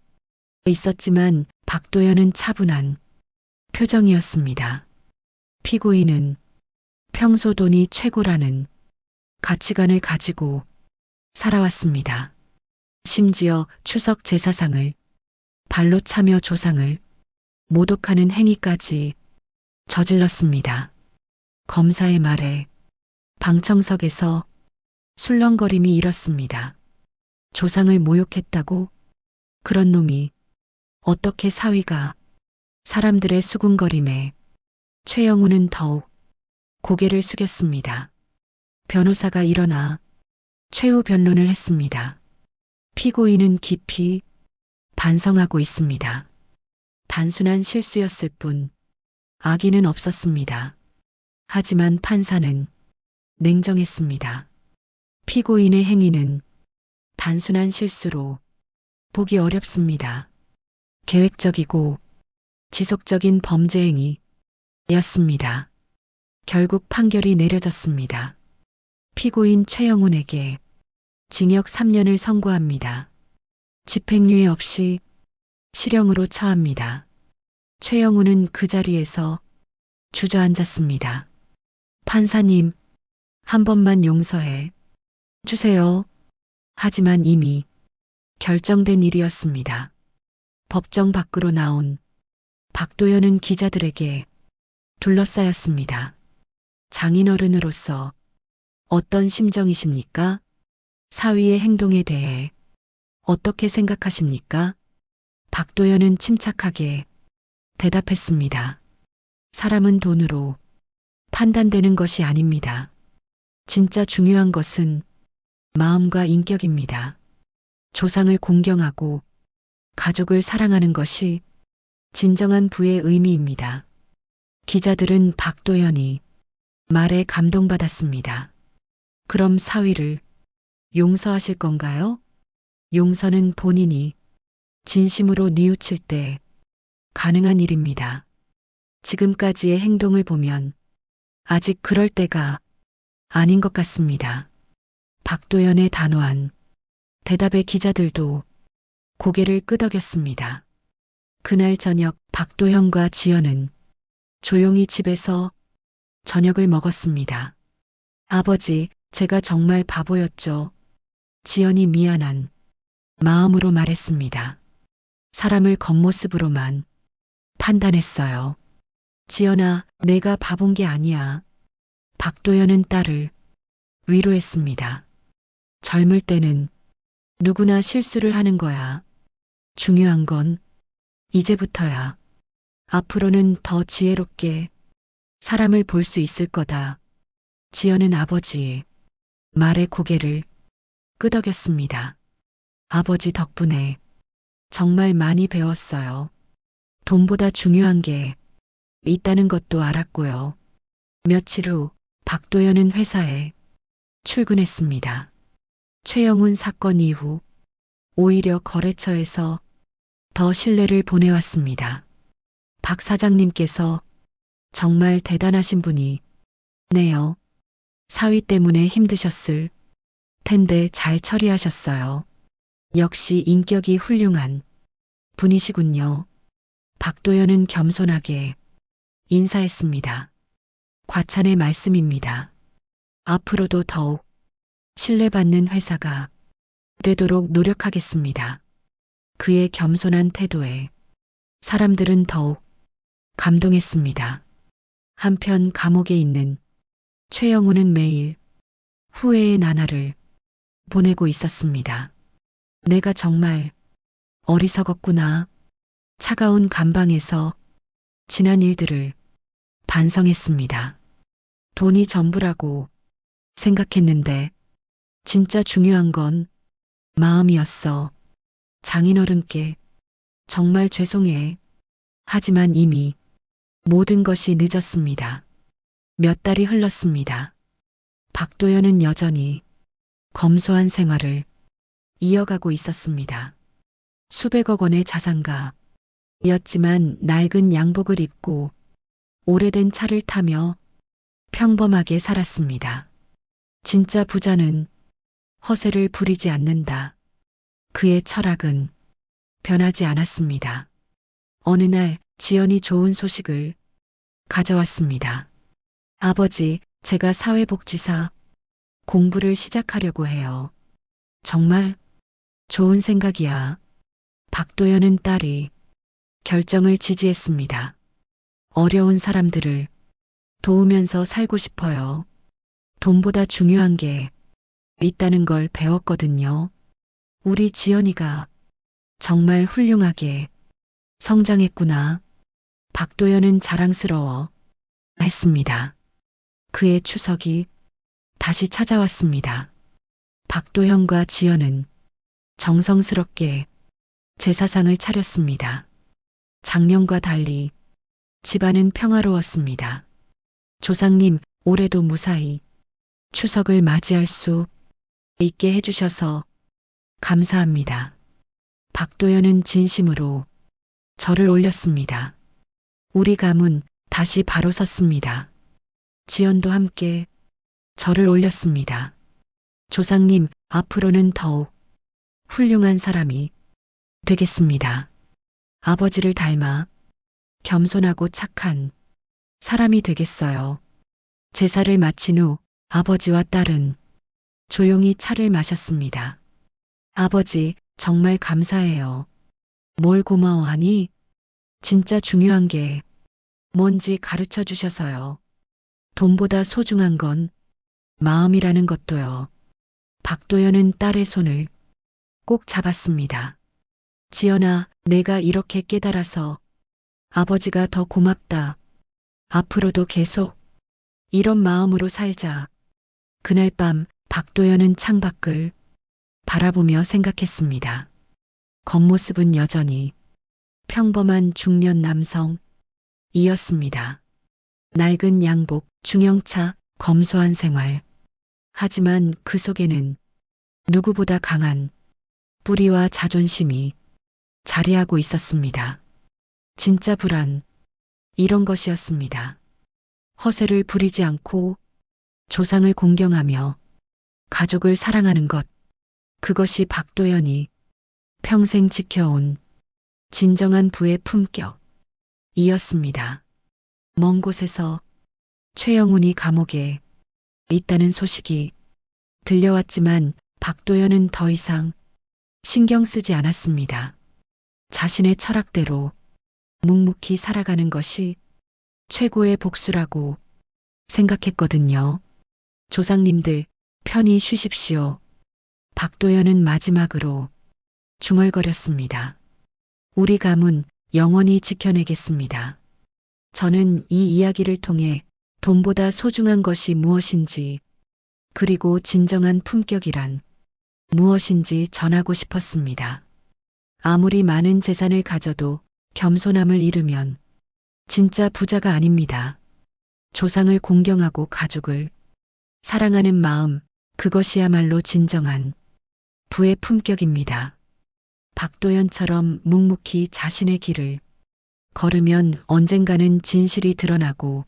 있었지만 박도현은 차분한 표정이었습니다. 피고인은 평소 돈이 최고라는 가치관을 가지고 살아왔습니다. 심지어 추석 제사상을 발로 차며 조상을 모독하는 행위까지 저질렀습니다. 검사의 말에 방청석에서 술렁거림이 일었습니다. 조상을 모욕했다고? 그런 놈이 어떻게 사위가 사람들의 수군거림에 최영훈은 더욱 고개를 숙였습니다. 변호사가 일어나 최후 변론을 했습니다. 피고인은 깊이 반성하고 있습니다. 단순한 실수였을 뿐 악의는 없었습니다. 하지만 판사는 냉정했습니다. 피고인의 행위는 단순한 실수로 보기 어렵습니다. 계획적이고 지속적인 범죄 행위, 였습니다. 결국 판결이 내려졌습니다. 피고인 최영훈에게 징역 3년을 선고합니다. 집행유예 없이 실형으로 처합니다. 최영훈은 그 자리에서 주저앉았습니다. 판사님, 한 번만 용서해 주세요. 하지만 이미 결정된 일이었습니다. 법정 밖으로 나온 박도연은 기자들에게 둘러싸였습니다. 장인어른으로서 어떤 심정이십니까? 사위의 행동에 대해 어떻게 생각하십니까? 박도연은 침착하게 대답했습니다. 사람은 돈으로 판단되는 것이 아닙니다. 진짜 중요한 것은 마음과 인격입니다. 조상을 공경하고 가족을 사랑하는 것이 진정한 부의 의미입니다. 기자들은 박도연이 말에 감동받았습니다. 그럼 사위를 용서하실 건가요? 용서는 본인이 진심으로 뉘우칠 때 가능한 일입니다. 지금까지의 행동을 보면 아직 그럴 때가 아닌 것 같습니다. 박도연의 단호한 대답에 기자들도 고개를 끄덕였습니다. 그날 저녁 박도연과 지연은 조용히 집에서 저녁을 먹었습니다. 아버지, 제가 정말 바보였죠. 지연이 미안한 마음으로 말했습니다. 사람을 겉모습으로만 판단했어요. 지연아, 내가 바본 게 아니야. 박도연은 딸을 위로했습니다. 젊을 때는 누구나 실수를 하는 거야. 중요한 건 이제부터야. 앞으로는 더 지혜롭게 사람을 볼 수 있을 거다. 지연은 아버지의 말에 고개를 끄덕였습니다. 아버지 덕분에 정말 많이 배웠어요. 돈보다 중요한 게 있다는 것도 알았고요. 며칠 후 박도연은 회사에 출근했습니다. 최영훈 사건 이후 오히려 거래처에서 더 신뢰를 보내왔습니다. 박 사장님께서 정말 대단하신 분이네요. 사위 때문에 힘드셨을 텐데 잘 처리하셨어요. 역시 인격이 훌륭한 분이시군요. 박도연은 겸손하게 인사했습니다. 과찬의 말씀입니다. 앞으로도 더욱 신뢰받는 회사가 되도록 노력하겠습니다. 그의 겸손한 태도에 사람들은 더욱 감동했습니다. 한편 감옥에 있는 최영훈은 매일 후회의 나날을 보내고 있었습니다. 내가 정말 어리석었구나. 차가운 감방에서 지난 일들을 반성했습니다. 돈이 전부라고 생각했는데 진짜 중요한 건 마음이었어. 장인어른께 정말 죄송해. 하지만 이미 모든 것이 늦었습니다. 몇 달이 흘렀습니다. 박도연은 여전히 검소한 생활을 이어가고 있었습니다. 수백억 원의 자산가였지만 낡은 양복을 입고 오래된 차를 타며 평범하게 살았습니다. 진짜 부자는 허세를 부리지 않는다. 그의 철학은 변하지 않았습니다. 어느 날 지연이 좋은 소식을 가져왔습니다. 아버지, 제가 사회복지사 공부를 시작하려고 해요. 정말 좋은 생각이야. 박도연은 딸이 결정을 지지했습니다. 어려운 사람들을 도우면서 살고 싶어요. 돈보다 중요한 게 있다는 걸 배웠거든요. 우리 지연이가 정말 훌륭하게 성장했구나. 박도연은 자랑스러워 했습니다. 그의 추석이 다시 찾아왔습니다. 박도연과 지연은 정성스럽게 제사상을 차렸습니다. 작년과 달리 집안은 평화로웠습니다. 조상님, 올해도 무사히 추석을 맞이할 수 있게 해주셔서 감사합니다. 박도연은 진심으로 절을 올렸습니다. 우리 가문 다시 바로 섰습니다. 지연도 함께 절을 올렸습니다. 조상님, 앞으로는 더욱 훌륭한 사람이 되겠습니다. 아버지를 닮아 겸손하고 착한 사람이 되겠어요. 제사를 마친 후 아버지와 딸은 조용히 차를 마셨습니다. 아버지, 정말 감사해요. 뭘 고마워하니? 진짜 중요한 게 뭔지 가르쳐 주셔서요. 돈보다 소중한 건 마음이라는 것도요. 박도연은 딸의 손을 꼭 잡았습니다. 지연아, 내가 이렇게 깨달아서 아버지가 더 고맙다. 앞으로도 계속 이런 마음으로 살자. 그날 밤 박도연은 창밖을 바라보며 생각했습니다. 겉모습은 여전히 평범한 중년 남성이었습니다. 낡은 양복, 중형차, 검소한 생활. 하지만 그 속에는 누구보다 강한 뿌리와 자존심이 자리하고 있었습니다. 진짜 불안, 이런 것이었습니다. 허세를 부리지 않고 조상을 공경하며 가족을 사랑하는 것, 그것이 박도연이 평생 지켜온 진정한 부의 품격이었습니다. 먼 곳에서 최영훈이 감옥에 있다는 소식이 들려왔지만 박도연은 더 이상 신경 쓰지 않았습니다. 자신의 철학대로 묵묵히 살아가는 것이 최고의 복수라고 생각했거든요. 조상님들, 편히 쉬십시오. 박도연은 마지막으로 중얼거렸습니다. 우리 가문 영원히 지켜내겠습니다. 저는 이 이야기를 통해 돈보다 소중한 것이 무엇인지, 그리고 진정한 품격이란 무엇인지 전하고 싶었습니다. 아무리 많은 재산을 가져도 겸손함을 잃으면 진짜 부자가 아닙니다. 조상을 공경하고 가족을 사랑하는 마음, 그것이야말로 진정한 부의 품격입니다. 박도연처럼 묵묵히 자신의 길을 걸으면 언젠가는 진실이 드러나고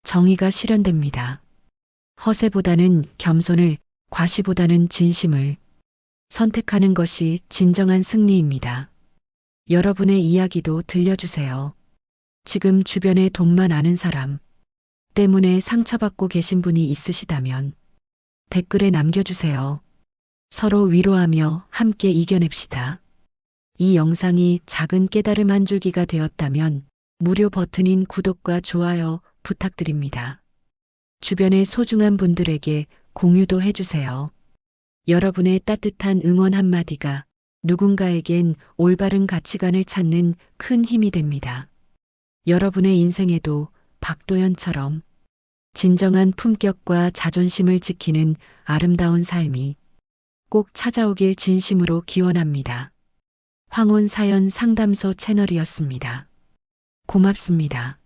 정의가 실현됩니다. 허세보다는 겸손을, 과시보다는 진심을 선택하는 것이 진정한 승리입니다. 여러분의 이야기도 들려주세요. 지금 주변에 돈만 아는 사람 때문에 상처받고 계신 분이 있으시다면 댓글에 남겨주세요. 서로 위로하며 함께 이겨냅시다. 이 영상이 작은 깨달음 한 줄기가 되었다면 무료 버튼인 구독과 좋아요 부탁드립니다. 주변의 소중한 분들에게 공유도 해주세요. 여러분의 따뜻한 응원 한마디가 누군가에겐 올바른 가치관을 찾는 큰 힘이 됩니다. 여러분의 인생에도 박도연처럼 진정한 품격과 자존심을 지키는 아름다운 삶이 꼭 찾아오길 진심으로 기원합니다. 황혼 사연 상담소 채널이었습니다. 고맙습니다.